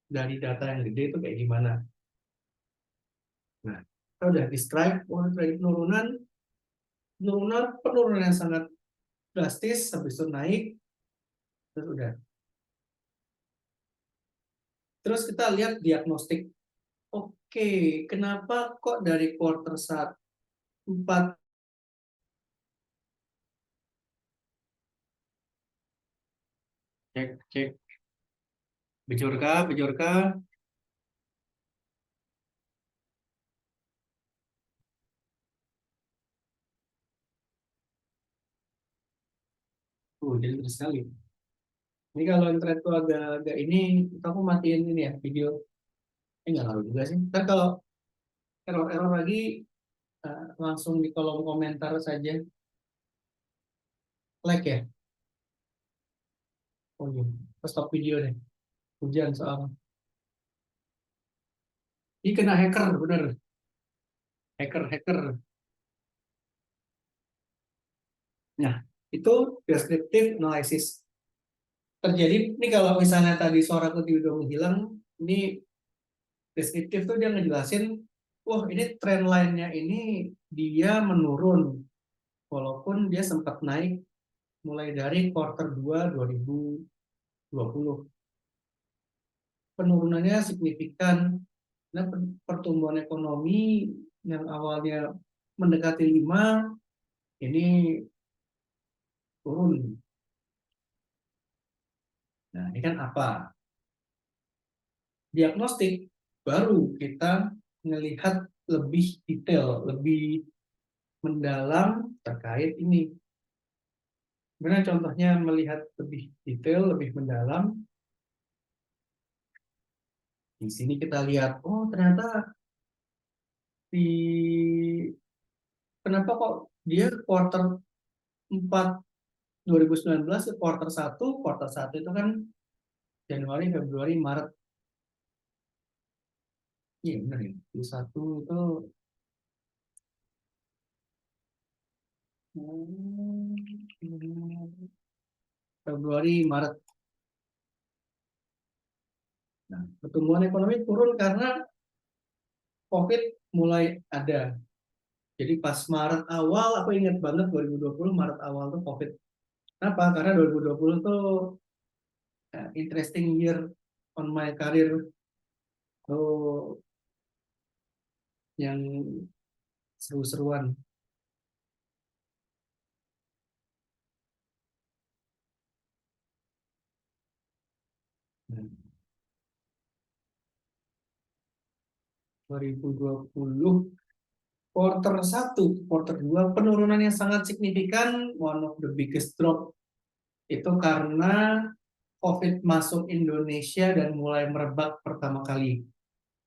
dari data yang gede itu kayak gimana. Nah, kita udah describe, terjadi penurunan yang sangat drastis, habis itu naik, terus udah. Terus kita lihat diagnostik. Oke, kenapa kok dari quarter 4 cek cek bejorka bejorka jadi terus sekali. Ini kalau internetku agak ini, aku matiin ini ya video. Nggak ngaruh juga sih. Ntar kalau error lagi langsung di kolom komentar saja. Like ya. Oh iya. Stop video deh. Hujan soal. Ini kena hacker, bener. Hacker. Nah, itu descriptive analysis. Terjadi, ini kalau misalnya tadi suaraku udah menghilang, ini deskriptif tuh dia ngejelasin, wah ini trend line-nya ini dia menurun, walaupun dia sempat naik mulai dari quarter 2 2020. Penurunannya signifikan, nah pertumbuhan ekonomi yang awalnya mendekati 5, ini turun. Nah, ini kan apa? Diagnostik, baru kita melihat lebih detail, lebih mendalam terkait ini. Gimana contohnya melihat lebih detail, lebih mendalam? Di sini kita lihat, oh ternyata di kenapa kok dia quarter 4 2019 ke quarter 1 itu kan Januari, Februari, Maret. Iya benar ya. Di 1 itu Februari, Maret. Nah, pertumbuhan ekonomi turun karena COVID mulai ada. Jadi pas Maret awal, aku ingat banget 2020 Maret awal tuh COVID. Kenapa? Karena 2020 tuh interesting year on my career. Tuh yang seru-seruan. Nah, 2020 quarter 1, quarter 2 penurunan yang sangat signifikan, one of the biggest drop itu karena COVID masuk Indonesia dan mulai merebak pertama kali.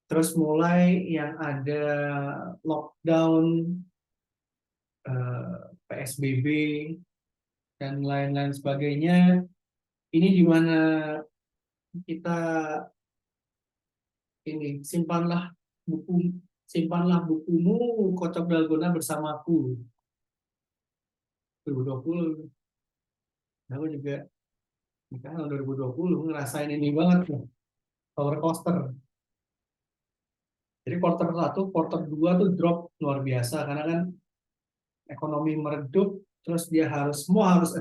Terus mulai yang ada lockdown, PSBB, dan lain-lain sebagainya. Ini di mana kita ini simpanlah bukumu Kocok Dalgona bersamaku 2020. Aku juga tahun 2020 ngerasain ini banget loh, power coaster. Jadi quarter 1, quarter 2 tuh drop luar biasa karena kan ekonomi meredup, terus dia semua harus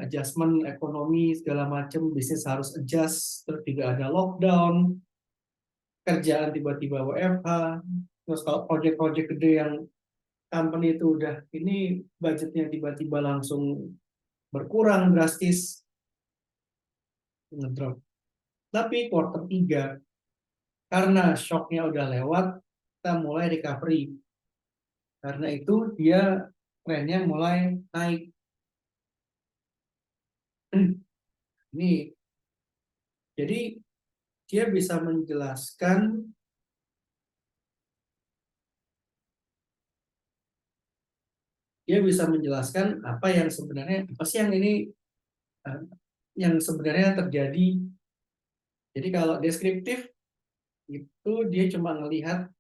adjustment ekonomi segala macam, bisnis harus adjust, terus juga ada lockdown, kerjaan tiba-tiba WFH, terus kalau project-project gede yang company itu udah ini budgetnya tiba-tiba langsung berkurang drastis, ngedrop. Tapi quarter 3 karena shocknya udah lewat, kita mulai recovery. Karena itu dia trennya mulai naik. Ini jadi dia bisa menjelaskan apa yang sebenarnya, apa sih yang ini yang sebenarnya terjadi. Jadi kalau deskriptif itu dia cuma ngelihat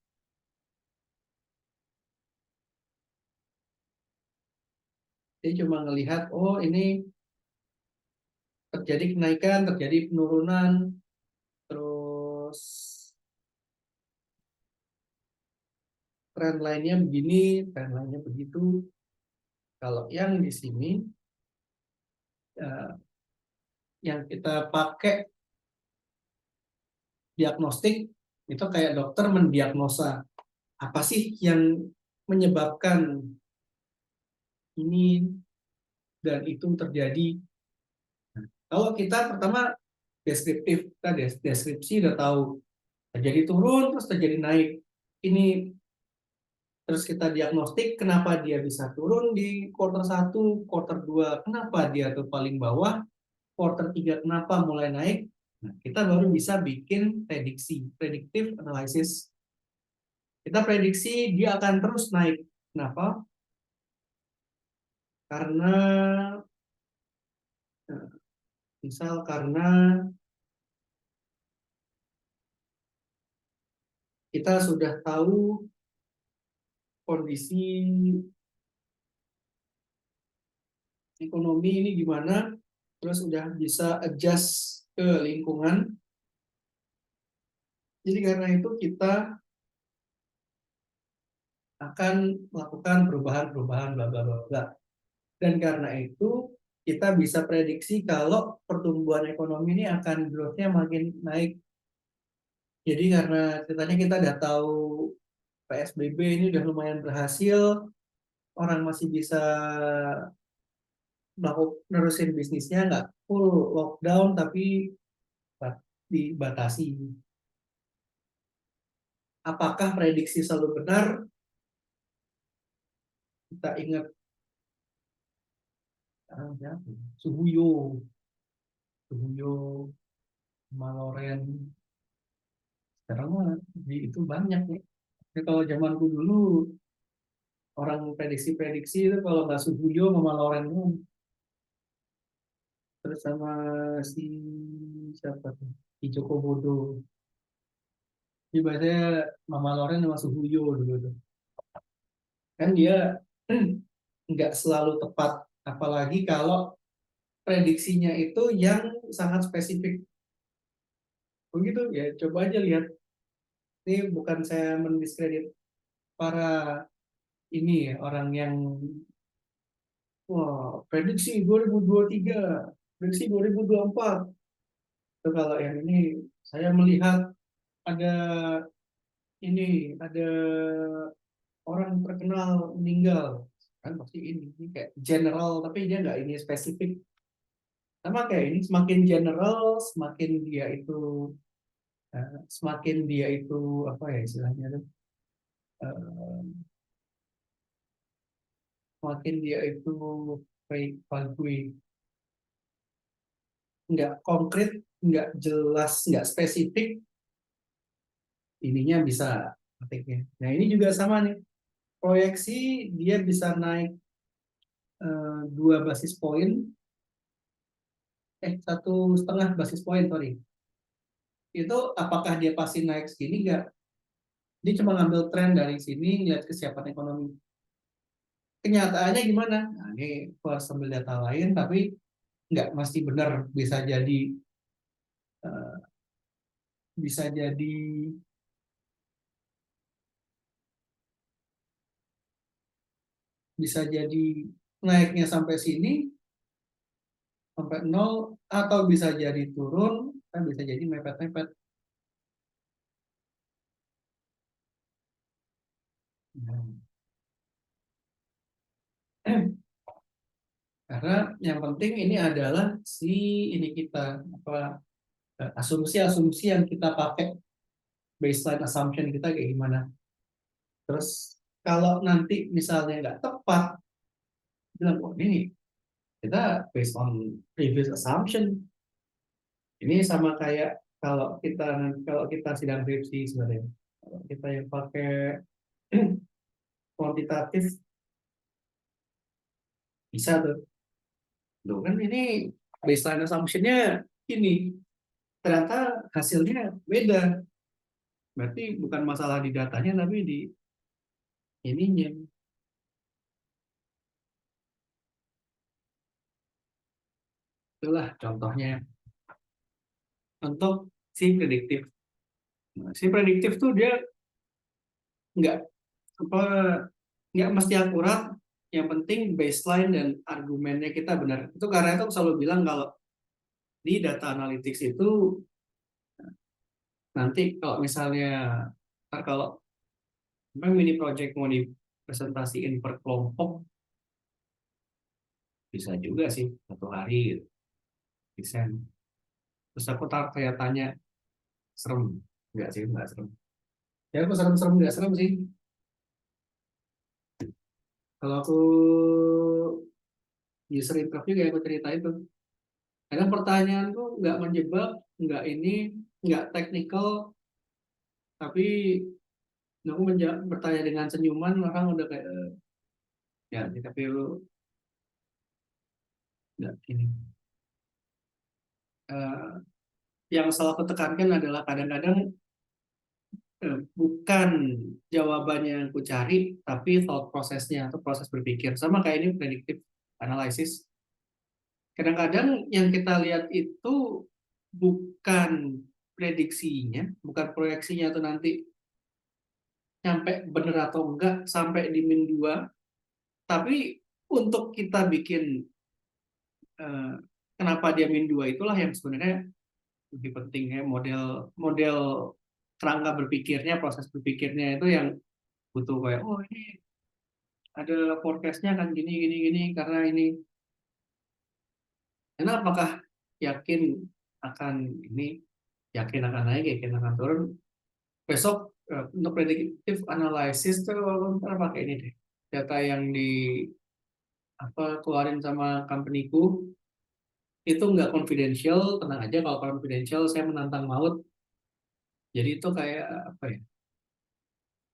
oh ini terjadi kenaikan, terjadi penurunan, terus tren lainnya begini, tren lainnya begitu. Kalau yang di sini yang kita pakai diagnostik itu kayak dokter mendiagnosa apa sih yang menyebabkan ini dan itu terjadi. Nah, kalau kita pertama deskriptif, kita deskripsi udah tahu terjadi turun terus terjadi naik. Ini terus kita diagnostik kenapa dia bisa turun di quarter 1, quarter 2, kenapa dia tuh paling bawah, quarter 3 kenapa mulai naik. Nah, kita baru bisa bikin prediksi, predictive analysis. Kita prediksi dia akan terus naik. Kenapa? Karena misal karena kita sudah tahu kondisi ekonomi ini gimana, terus udah bisa adjust ke lingkungan. Jadi karena itu kita akan melakukan perubahan-perubahan bla bla bla bla. Dan karena itu kita bisa prediksi kalau pertumbuhan ekonomi ini akan growth-nya makin naik. Jadi karena ceritanya kita udah tahu PSBB ini udah lumayan berhasil, orang masih bisa nerusin bisnisnya, nggak full lockdown tapi dibatasi. Apakah prediksi selalu benar? Kita ingat Suhuyo, Maloren. Sekarang mah itu banyak nih. Tapi kalau zamanku dulu orang prediksi-prediksi itu kalau nggak Suhuyo sama Maloren terus sama si siapa tuh? Si Joko Bodo. Ini biasanya Mama Loren sama Suhuyo dulu tuh. Kan dia nggak selalu tepat, apalagi kalau prediksinya itu yang sangat spesifik. Begitu ya, coba aja lihat. Ini bukan saya mendiskredit para ini ya, orang yang wah prediksi 2023, prediksi 2024. Itu kalau yang ini saya melihat ada ada orang terkenal meninggal kan pasti ini kayak general tapi dia nggak ini spesifik sama kayak ini semakin general semakin dia itu apa ya istilahnya tuh eh, semakin dia itu baik value nggak konkret nggak jelas nggak spesifik ininya bisa artinya. Nah ini juga sama nih proyeksi dia bisa naik 2 basis poin 1,5 basis poin sorry itu apakah dia pasti naik segini enggak dia cuma ngambil tren dari sini lihat kesiapan ekonomi kenyataannya gimana nah ini aku harus ambil data lain tapi nggak mesti benar eh, bisa jadi bisa jadi naiknya sampai sini sampai 0 atau bisa jadi turun kan bisa jadi mepet-mepet. Karena yang penting ini adalah ini kita apa asumsi-asumsi yang kita pakai baseline assumption kita kayak gimana. Terus kalau nanti misalnya nggak tepat bilang oh ini kita based on previous assumption ini sama kayak kalau kita sidang skripsi sebenarnya kalau kita yang pakai kuantitatif bisa tuh. Loh kan ini baseline assumption-nya ini ternyata hasilnya beda. Berarti bukan masalah di datanya tapi di ininya. Itulah contohnya untuk si prediktif. Nah, si prediktif tuh dia nggak apa nggak mesti akurat, yang penting baseline dan argumennya kita benar. Itu karena itu selalu bilang kalau di data analytics itu nanti kalau misalnya kalau memang mini project mau dipresentasiin per kelompok, bisa juga sih 1 hari gitu, desain. Terus aku kayak tanya, serem nggak sih? Nggak serem. Ya aku serem-serem nggak serem sih. Kalau aku user interview kayak aku cerita itu, kadang pertanyaanku nggak menjebak, nggak ini, nggak teknikal, tapi aku bertanya dengan senyuman, orang udah kayak ya tapi lu nggak ini. Eh, yang selalu aku tekankan adalah kadang-kadang bukan jawabannya yang aku cari, tapi thought prosesnya atau proses berpikir. Sama kayak ini predictive analysis. Kadang-kadang yang kita lihat itu bukan prediksinya, bukan proyeksinya atau nanti nyampe bener atau enggak sampai di -2, tapi untuk kita bikin eh, kenapa dia -2 itulah yang sebenarnya lebih penting ya, model model kerangka berpikirnya, proses berpikirnya itu yang butuh kayak oh ini ada forecastnya kan gini gini gini karena ini. Karena apakah yakin akan ini, yakin akan naik, yakin akan turun. Besok untuk predictive analysis tuh ntar pakai ini deh, data yang di apa keluarin sama companyku itu nggak confidential, tenang aja. Kalau confidential saya menantang maut. Jadi itu kayak apa ya,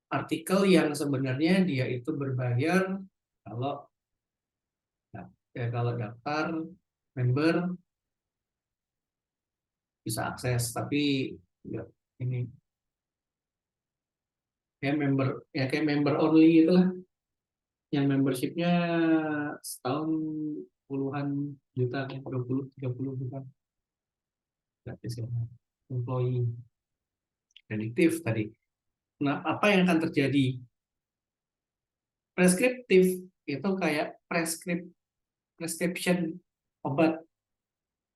artikel yang sebenarnya dia itu berbayar kalau kalau daftar member bisa akses, tapi ya, ini kayak member only itulah, yang membershipnya setahun puluhan juta, 20-30 juta gratis ya, employee. Prediktif tadi. Nah, apa yang akan terjadi? Preskriptif itu kayak prescription obat.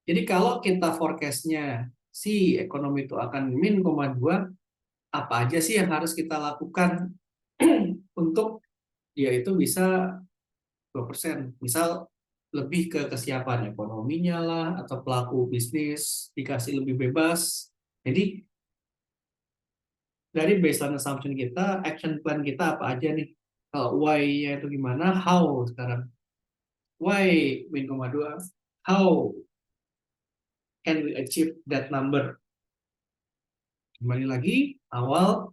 Jadi kalau kita forecastnya si ekonomi itu akan -2, apa aja sih yang harus kita lakukan untuk dia itu bisa 2%? Misal lebih ke kesiapan ekonominya lah, atau pelaku bisnis dikasih lebih bebas. Jadi dari baseline assumption kita, action plan kita apa aja nih? Kalau why-nya itu gimana? How sekarang? Why -2? How can we achieve that number? Kembali lagi, awal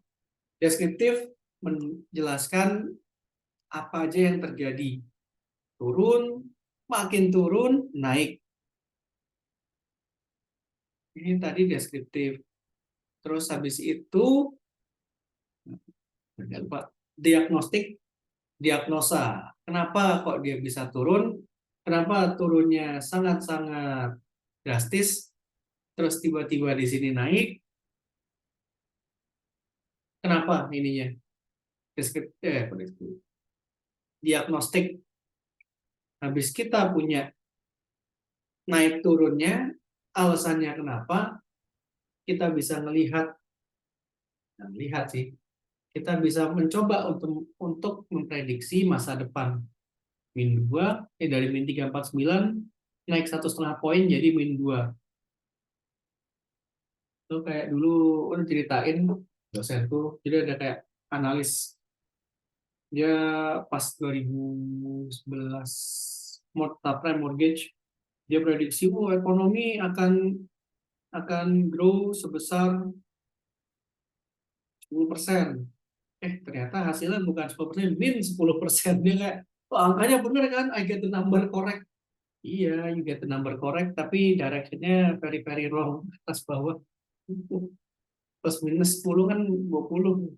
deskriptif menjelaskan apa aja yang terjadi. Turun, makin turun, naik. Ini tadi deskriptif. Terus habis itu, jangan lupa, diagnostik, diagnosa. Kenapa kok dia bisa turun? Kenapa turunnya sangat-sangat drastis? Terus tiba-tiba di sini naik? Kenapa ininya? Diagnostik. Habis kita punya naik turunnya, alasannya kenapa, kita bisa melihat sih, kita bisa mencoba untuk memprediksi masa depan. -2, dari -349 naik 1,5 poin jadi -2. Itu kayak dulu udah ceritain dosenku, jadi ada kayak analis, dia pas 2011 subprime mortgage, dia prediksi ekonomi akan grow sebesar 10%. Ternyata hasilnya bukan 10%, -10%. Dia kayak, oh, angkanya bener kan, I get the number correct. Iya, you get the number correct, tapi directionnya very very wrong, atas bawah. Plus minus 10 kan 20.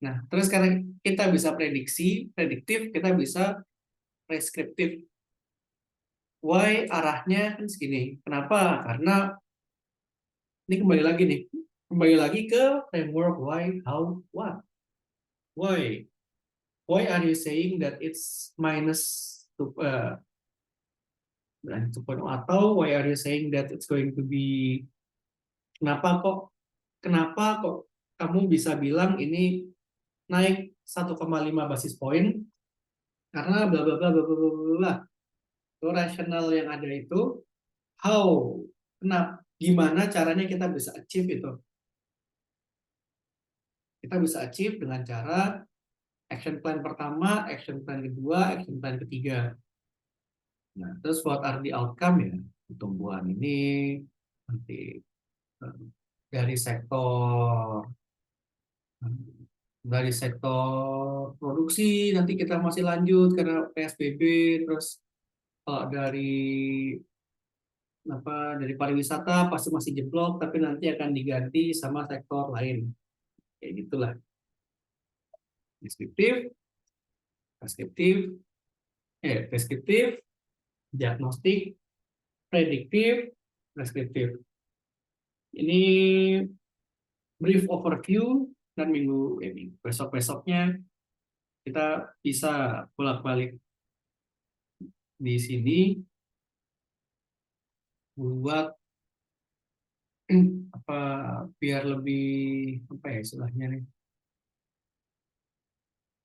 Nah, terus karena kita bisa prediktif, kita bisa preskriptif. Why arahnya kan segini. Kenapa? Karena ini kembali lagi nih. Kembali lagi ke framework why, how, what. Why? Why are you saying that it's -2.0, atau why are you saying that it's going to be, kenapa kok kenapa kok kamu bisa bilang ini naik 1,5 basis point karena bla bla bla bla bla bla bla. Itu rasional yang ada itu how, kenapa, gimana caranya kita bisa achieve itu. Kita bisa achieve dengan cara action plan pertama, action plan kedua, action plan ketiga. Nah, terus what are the outcome ya? Pertumbuhan ini nanti dari sektor produksi nanti kita masih lanjut karena PSBB, terus kalau dari pariwisata pasti masih jeblok tapi nanti akan diganti sama sektor lain. Kayak gitulah. Deskriptif, deskriptif, diagnostik, prediktif, preskriptif. Ini brief overview dan minggu ini besok-besoknya kita bisa bolak-balik di sini buat biar lebih istilahnya nih,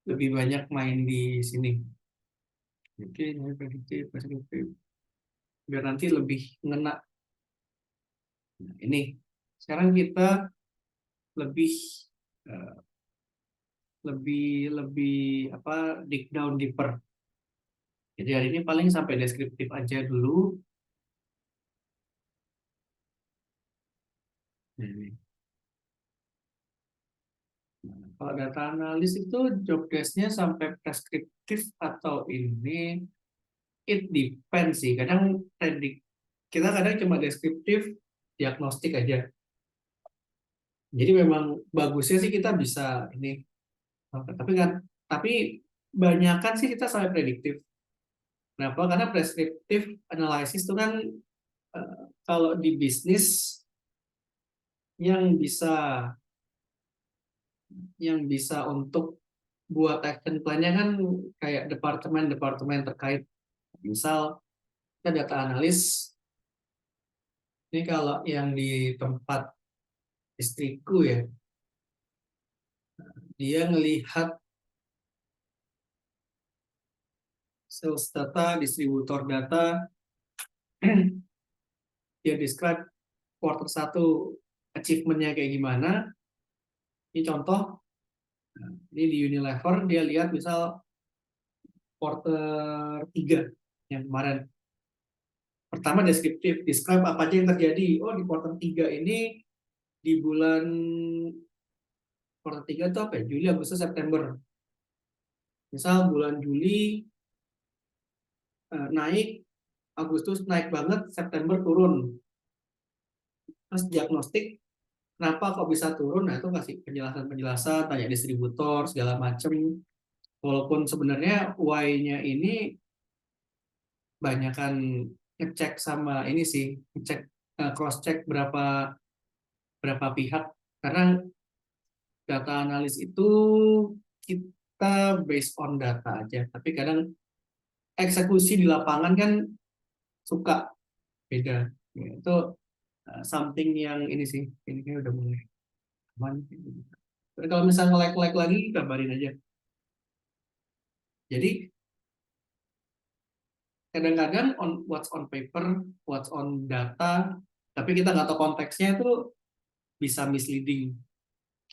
lebih banyak main di sini. Oke, ini prediktif, preskriptif. Biar nanti lebih ngena. Nah, ini sekarang kita lebih dig down deeper. Jadi hari ini paling sampai deskriptif aja dulu. Nah, kalau data analis itu job desk-nya sampai preskriptif atau ini it depends sih. Kadang kita kadang cuma deskriptif, diagnostik aja. Jadi memang bagusnya sih kita bisa ini. Tapi banyakan sih kita sampai prediktif. Kenapa? Karena preskriptif analisis itu kan kalau di bisnis yang bisa untuk buat action plan-nya kan kayak departemen terkait. Misal kita data analis, ini kalau yang di tempat istriku ya, dia ngelihat sales data, distributor data, dia describe quarter 1 achievement-nya kayak gimana. Ini contoh, ini di Unilever dia lihat misal quarter 3 yang kemarin. Pertama deskriptif, describe apa aja yang terjadi. Oh, di quarter 3 ini di bulan quarter 3 itu apa ya? Juli, Agustus, September. Misal bulan Juli naik, Agustus naik banget, September turun. Terus diagnostik, kenapa kok bisa turun? Nah, itu kasih penjelasan, tanya distributor, segala macam. Walaupun sebenarnya why-nya ini banyakan ngecek sama ini sih, cross check berapa pihak, karena data analis itu kita based on data aja, tapi kadang eksekusi di lapangan kan suka beda. Ya, itu something yang ini sih, ini kayak udah mulai aman. Tapi kalau misalnya nge-lag lagi, kabarin aja. Jadi kadang-kadang what's on paper, what's on data, tapi kita nggak tahu konteksnya itu bisa misleading.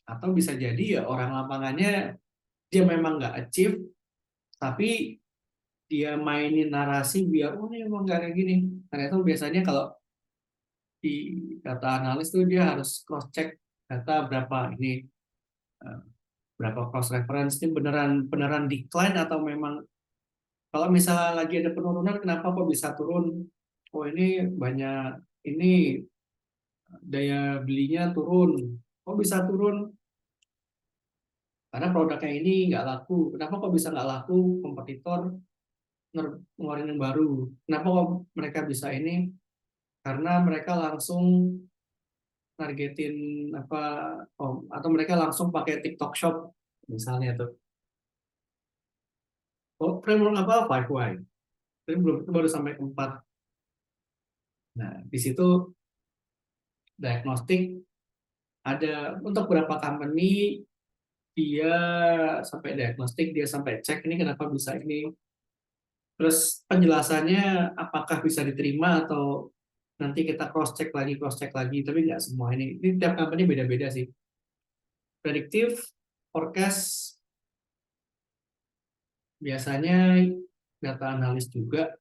Atau bisa jadi ya orang lapangannya dia memang nggak achieve, tapi dia mainin narasi biar ini emang nggak kayak gini. Karena itu biasanya kalau di data analis tuh dia harus cross check data berapa cross reference ini beneran decline atau memang kalau misalnya lagi ada penurunan kenapa kok bisa turun? Oh ini banyak ini daya belinya turun. Kok bisa turun? Karena produknya ini nggak laku. Kenapa kok bisa nggak laku? Kompetitor ngeluarin yang baru. Kenapa kok mereka bisa ini? Karena mereka langsung targetin atau mereka langsung pakai TikTok Shop misalnya tuh. Oh, framework apa? 5Y. Tapi itu baru sampai 4. Nah, di situ diagnostik Ada untuk beberapa company dia sampai diagnostik, dia sampai cek ini kenapa bisa ini. Terus penjelasannya apakah bisa diterima atau nanti kita cross check lagi, tapi nggak semua ini. Ini tiap company beda-beda sih. Predictive, forecast, biasanya data analis juga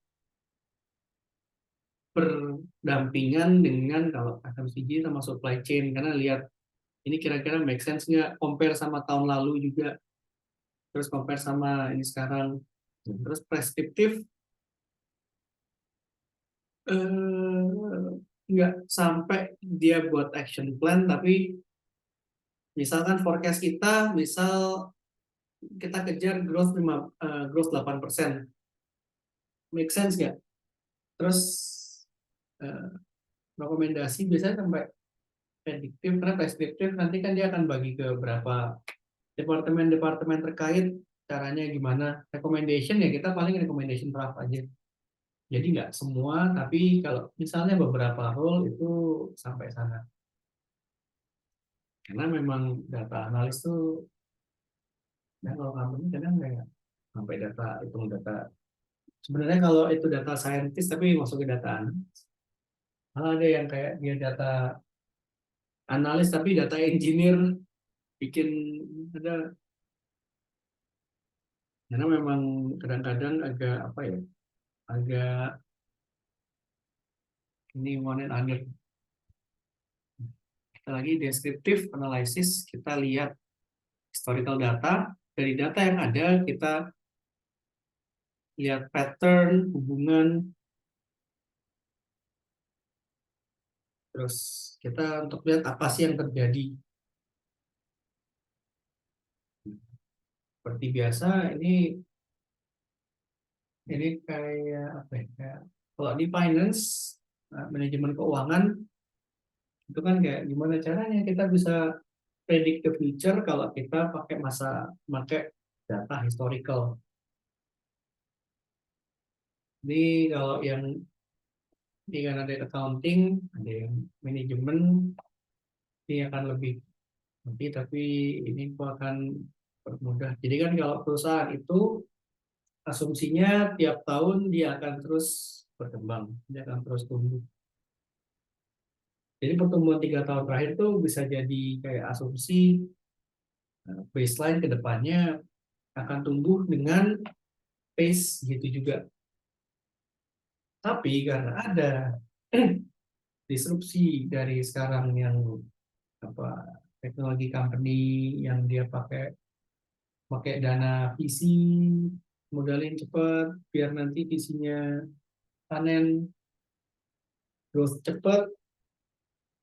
berdampingan dengan kalau FMCG sama supply chain, karena lihat ini kira-kira make sense nggak, compare sama tahun lalu juga, terus compare sama ini sekarang. Terus preskriptif nggak sampai dia buat action plan, tapi misalkan forecast kita, misal kita kejar growth 8%, make sense nggak? Terus eh, rekomendasi biasanya sampai prediktif, karena preskriptif nanti kan dia akan bagi ke berapa departemen-departemen terkait, caranya gimana. Recommendation ya kita paling recommendation draft aja. Jadi nggak semua, tapi kalau misalnya beberapa role itu sampai sana. Karena memang data analis tuh, ya kalau company kadang kayak sampai data, hitung data. Sebenarnya kalau itu data scientist tapi masuk ke data analis. Malah ada yang kayak dia data analis tapi data engineer, bikin ada. Karena memang kadang-kadang agak apa ya, agak ini one and other. Kita lagi descriptive analysis, kita lihat historical data, dari data yang ada kita lihat pattern, hubungan, terus kita untuk lihat apa sih yang terjadi. Seperti biasa, ini kayak apa ya? Kayak, kalau di finance, manajemen keuangan, itu kan kayak gimana caranya kita bisa predict the future kalau kita pakai data historical. Ini kalau yang ini kan ada accounting, ada yang manajemen, ini akan lebih nanti, tapi ini akan permudah. Jadi kan kalau perusahaan itu asumsinya tiap tahun dia akan terus berkembang, dia akan terus tumbuh. Jadi pertumbuhan 3 tahun terakhir itu bisa jadi kayak asumsi baseline ke depannya akan tumbuh dengan pace gitu juga. Tapi karena ada disrupsi dari sekarang yang apa teknologi company yang dia pakai dana VC, modalin cepat biar nanti visinya panen, growth cepat,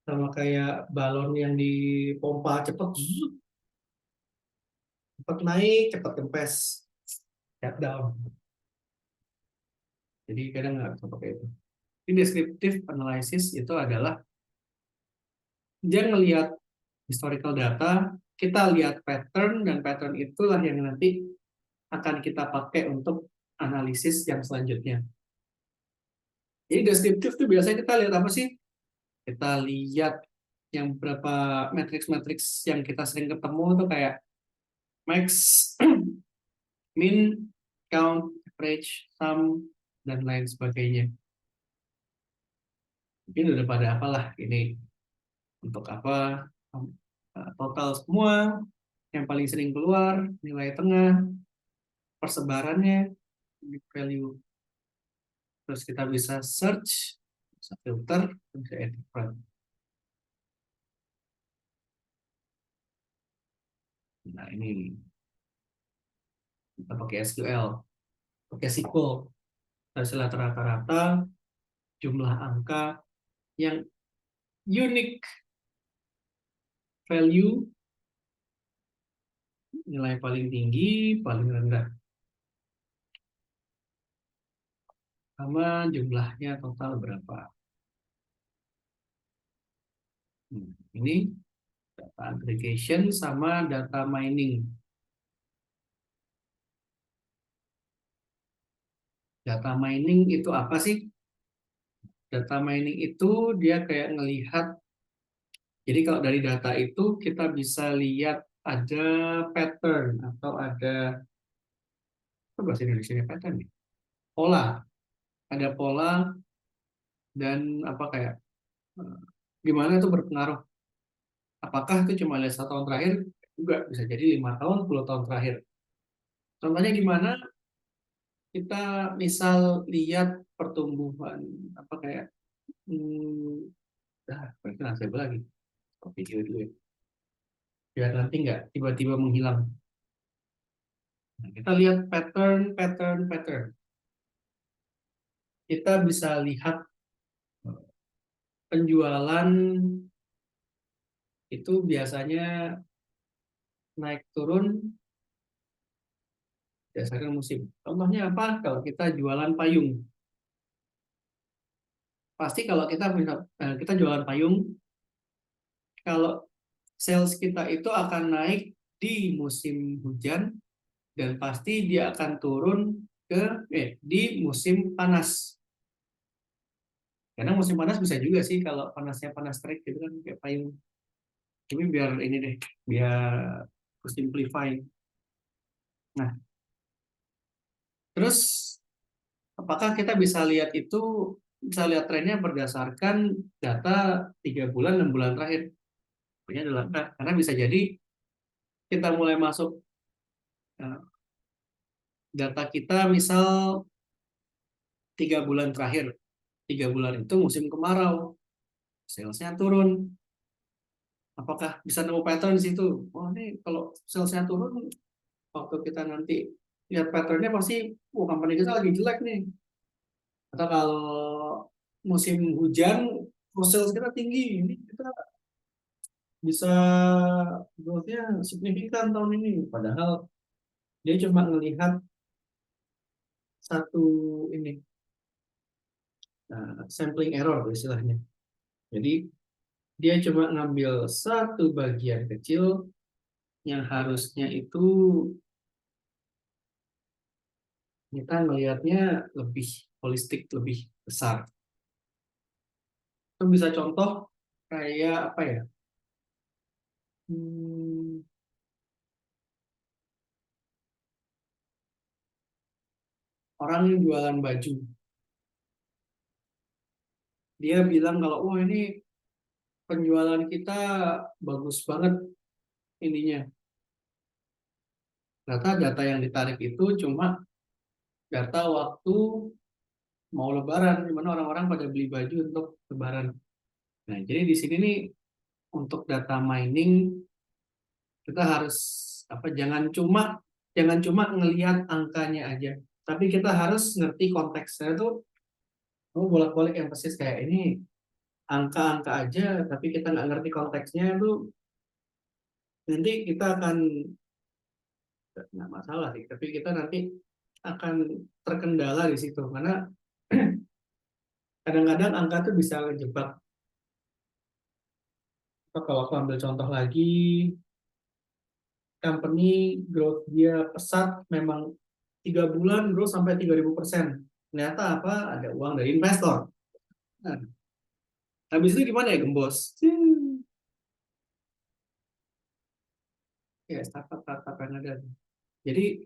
sama kayak balon yang dipompa cepat, cepat naik, cepat kempes, shutdown. Jadi kadang nggak bisa pakai itu. Ini descriptive analysis itu adalah dia ngelihat historical data, kita lihat pattern, dan pattern itulah yang nanti akan kita pakai untuk analisis yang selanjutnya. Jadi deskriptif itu biasanya kita lihat apa sih? Kita lihat yang berapa matriks-matriks yang kita sering ketemu tuh kayak max, min, count, average, sum, dan lain sebagainya. Mungkin udah pada apalah ini untuk apa, total semua, yang paling sering keluar, nilai tengah, persebarannya, value. Terus kita bisa search, bisa filter, bisa edit. Nah ini kita pakai SQL, pakai SQL, hasil rata-rata jumlah angka yang unique value, nilai paling tinggi, paling rendah, sama jumlahnya total berapa. Ini data aggregation sama data mining. Data mining itu apa sih? Data mining itu dia kayak ngelihat Jadi kalau dari data itu kita bisa lihat ada pattern atau ada apa bahasa Indonesia pattern ya? Pola, ada pola dan apa kayak eh, gimana itu berpengaruh. Apakah itu cuma lihat 1 tahun terakhir? Juga bisa jadi 5 tahun, 10 tahun terakhir. Contohnya gimana? Kita misal lihat pertumbuhan apa kayak berarti nanti lagi video dulu ya. Biar nanti nggak tiba-tiba menghilang. Nah, kita lihat pattern. Kita bisa lihat penjualan itu biasanya naik turun berdasarkan musim. Contohnya apa? Kalau kita jualan payung, pasti kalau kita jualan payung, kalau sales kita itu akan naik di musim hujan dan pasti dia akan turun di musim panas. Karena musim panas bisa juga sih kalau panasnya panas terik gitu kan kayak payung. Tapi biar ini deh, biar simplify. Nah, terus apakah kita bisa lihat trennya berdasarkan data 3 bulan 6 bulan terakhir? Pokoknya adalah karena bisa jadi kita mulai masuk eh, data kita misal 3 bulan terakhir, 3 bulan itu musim kemarau, salesnya turun. Apakah bisa nemu pattern di situ? Oh ini kalau salesnya turun, waktu kita nanti lihat patternnya pasti, company kita lagi jelek nih. Atau kalau musim hujan, sales kita tinggi, ini kita bisa growth-nya signifikan tahun ini. Padahal dia cuma melihat satu ini sampling error istilahnya. Jadi dia cuma ngambil satu bagian kecil yang harusnya itu kita melihatnya lebih holistik, lebih besar. Itu bisa contoh kayak apa ya? Orang yang jualan baju. Dia bilang kalau, oh ini penjualan kita bagus banget ininya. Data yang ditarik itu cuma data waktu mau lebaran, di mana orang-orang pada beli baju untuk lebaran. Nah, jadi di sini nih untuk data mining kita harus jangan cuma ngelihat angkanya aja, tapi kita harus ngerti konteksnya tuh. Bolak-balik emphasis kayak ini angka-angka aja, tapi kita nggak ngerti konteksnya itu nanti kita akan nggak masalah sih, tapi kita nanti akan terkendala di situ karena kadang-kadang angka tuh bisa ngejebak. Kalau aku ambil contoh lagi, company growth dia pesat memang 3 bulan growth sampai 3000%. Ternyata apa? Ada uang dari investor. Nah, habis itu gimana ya gembos? Ya startup yang ada. Jadi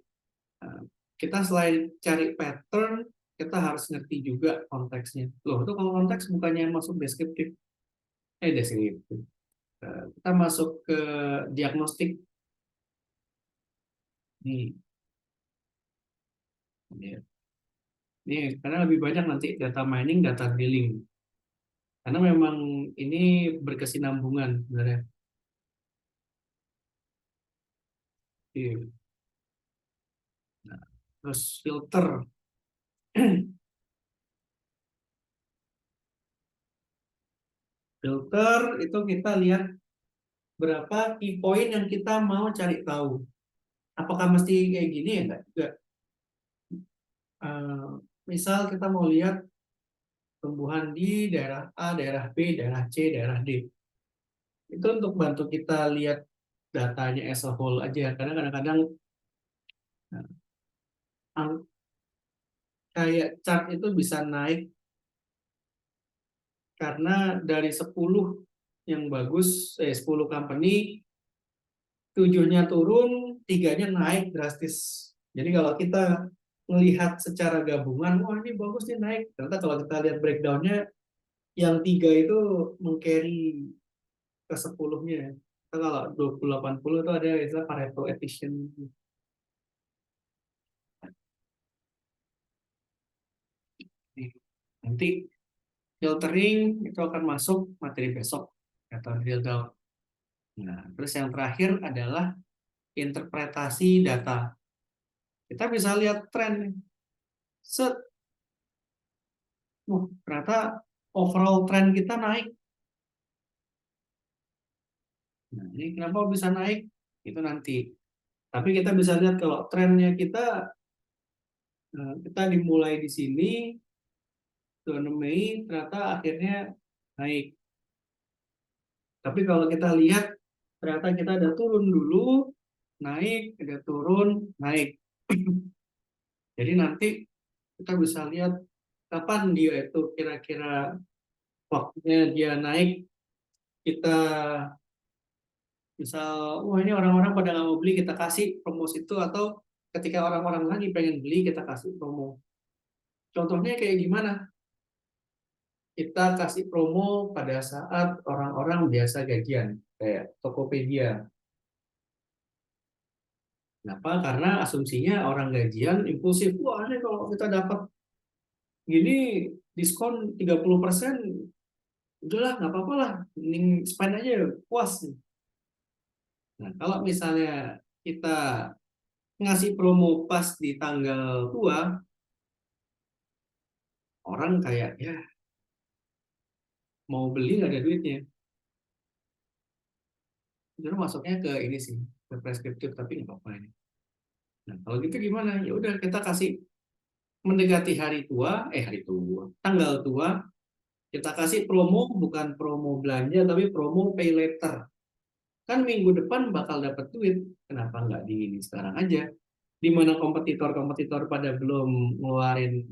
kita selain cari pattern, kita harus ngerti juga konteksnya. Loh, itu kalau konteks bukannya masuk deskriptif. Deskriptif. Kita masuk ke diagnostik. Nih. Nih, karena lebih banyak nanti data mining, data drilling. Karena memang ini berkesinambungan sebenarnya. Iya. Nah, terus filter. Filter itu kita lihat berapa key point yang kita mau cari tahu. Apakah mesti kayak gini ya? Enggak juga. Misal kita mau lihat tumbuhan di daerah A, daerah B, daerah C, daerah D. Itu untuk bantu kita lihat datanya as a whole aja. Karena kadang-kadang kayak chart itu bisa naik karena dari 10 yang bagus, 10 company, 7-nya turun, 3-nya naik drastis. Jadi kalau kita melihat secara gabungan, wah ini bagus nih naik. Ternyata kalau kita lihat breakdown-nya, yang 3 itu meng-carry ke 10-nya. Kalau 20-80 itu ada istilah Pareto efficient. Nanti filtering itu akan masuk materi besok atau drill down. Nah, terus yang terakhir adalah interpretasi data. Kita bisa lihat tren. Set, ternyata overall tren kita naik. Nah, ini kenapa bisa naik? Itu nanti. Tapi kita bisa lihat kalau trennya kita dimulai di sini, 26 Mei, ternyata akhirnya naik. Tapi kalau kita lihat, ternyata kita ada turun dulu, naik, ada turun, naik. Jadi nanti kita bisa lihat kapan dia itu kira-kira waktunya dia naik, kita misal, wah ini orang-orang pada nggak mau beli, kita kasih promo situ, atau ketika orang-orang lagi pengen beli, kita kasih promo. Contohnya kayak gimana? Kita kasih promo pada saat orang-orang biasa gajian, kayak Tokopedia. Kenapa? Karena asumsinya orang gajian impulsif. Wah ini kalau kita dapat gini diskon 30%, udahlah nggak apa-apa lah, mending spend aja puas. Nah kalau misalnya kita ngasih promo pas di tanggal tua, orang kayak ya mau beli nggak ada duitnya. Itu masuknya ke ini sih, ke preskriptif, tapi nggak apa-apa ini. Nah kalau gitu gimana? Ya udah kita kasih mendekati hari tua, tanggal tua, kita kasih promo, bukan promo belanja tapi promo pay later. Kan minggu depan bakal dapat duit, kenapa nggak di ini sekarang aja? Di mana kompetitor-kompetitor pada belum ngeluarin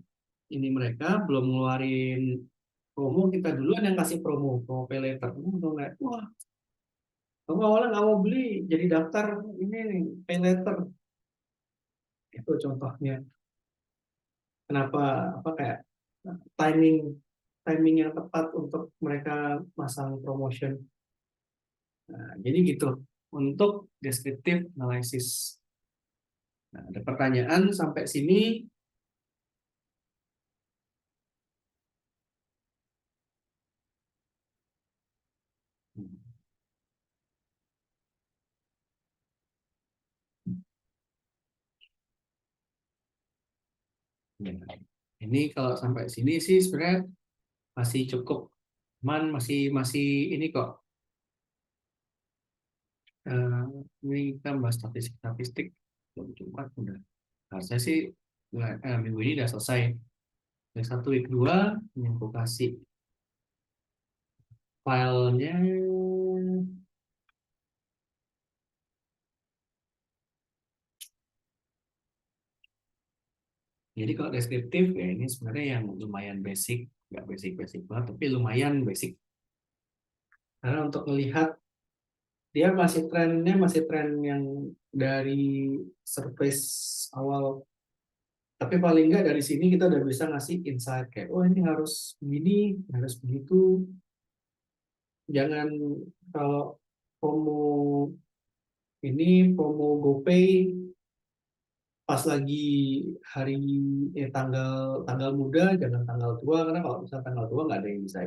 ini, mereka belum ngeluarin promo, kita duluan yang kasih promo pay later. Nggak, wah, kamu awalnya nggak mau beli, jadi daftar ini pay later. Itu contohnya. Kenapa apa kayak timing timing yang tepat untuk mereka masang promotion. Nah, jadi gitu untuk descriptive analysis. Nah, ada pertanyaan sampai sini? Ya. Ini kalau sampai sini sih sebenarnya masih cukup aman, masih masih ini kok. Eh, ini kita bahas statistik belum Jumat udah. Harusnya sih minggu ini udah selesai. Yang 1 week 2 yang aku kasih filenya. Jadi kalau deskriptif ya ini sebenarnya yang lumayan basic, nggak basic banget, tapi lumayan basic. Karena untuk melihat dia masih tren yang dari surface awal. Tapi paling nggak dari sini kita udah bisa ngasih insight kayak, oh ini harus begini, harus begitu. Jangan kalau promo promo GoPay pas lagi hari tanggal tanggal muda, jangan tanggal tua, karena kalau misalnya tanggal tua nggak ada yang bisa.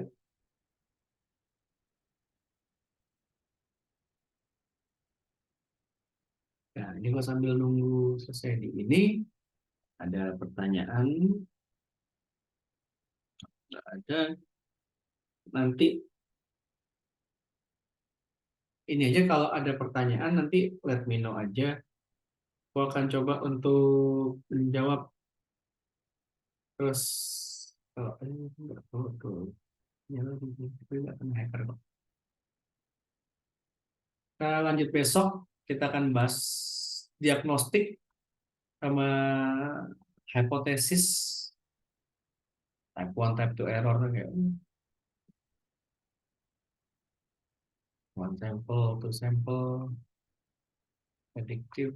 Nah ini kalau sambil nunggu selesai di ini, ada pertanyaan, nggak ada, nanti ini aja kalau ada pertanyaan nanti let me know aja. Aku akan coba untuk menjawab. Terus kalau ini nggak tahu tuh, ya lagi itu nggak kena hacker kok. Kita lanjut besok, kita akan bahas diagnostik sama hipotesis, type 1, type 2 error kayak. one sample, two sample, predictive.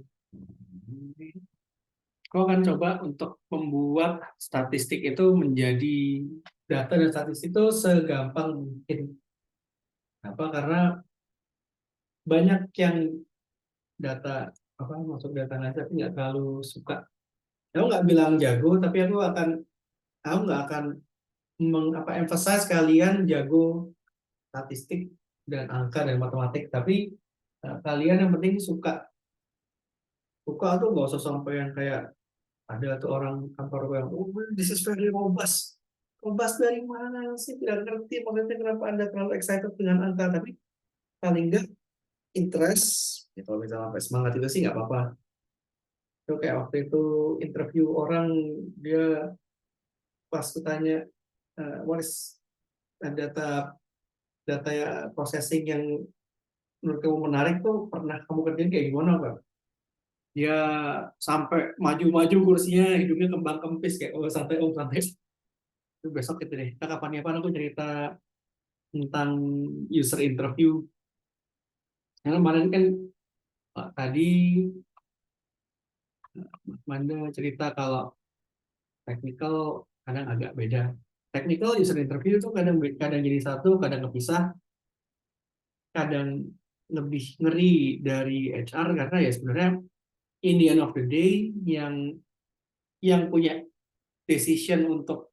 Kau akan coba untuk membuat statistik itu menjadi data dan statistik itu segampang mungkin. Apa? Karena banyak yang data masuk data analisa tapi nggak terlalu suka. Aku nggak bilang jago, tapi aku nggak akan emphasize kalian jago statistik dan angka dan matematik, tapi kalian yang penting suka tuh nggak usah sampai yang kayak ada tuh orang kantor gue yang this is very robust. Robust dari mana sih, tidak ngerti maksudnya kenapa Anda terlalu excited dengan angka, tapi paling nggak interest ya, kalau misalnya sampai semangat itu sih nggak apa-apa. Itu kayak waktu itu interview orang, dia pas kutanya what is data ya processing yang menurut kamu menarik tuh pernah kamu kerjain kayak gimana, Pak? Dia sampai maju-maju kursinya, hidungnya kembang kempis kayak santai om santai. Itu besok gitu deh. Kita kapan-kapan aku cerita tentang user interview. Karena kemarin kan tadi Manda cerita kalau technical kadang agak beda. Technical user interview itu kadang jadi satu, kadang kepisah, kadang lebih ngeri dari HR karena ya sebenarnya in the end of the day yang punya decision untuk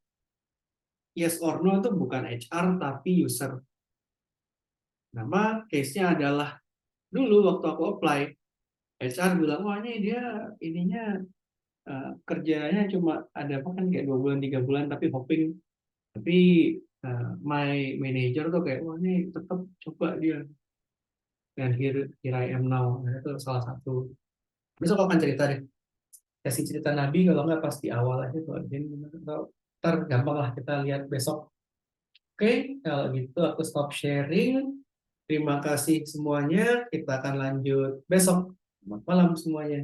yes or no itu bukan HR tapi user. Nama case-nya adalah dulu waktu aku apply, HR bilang wah ini dia ininya kerjanya cuma ada apa kan kayak 2 bulan 3 bulan tapi hoping, tapi my manager tuh kayak wah ini tetap coba dia, dan here I am now. Nah, itu salah satu. Besok aku akan cerita deh, kasih cerita Nabi kalau nggak pas di awal aja tuh. Jadi ntar gampang lah kita lihat besok. Oke, kalau gitu aku stop sharing. Terima kasih semuanya. Kita akan lanjut besok. Selamat malam semuanya.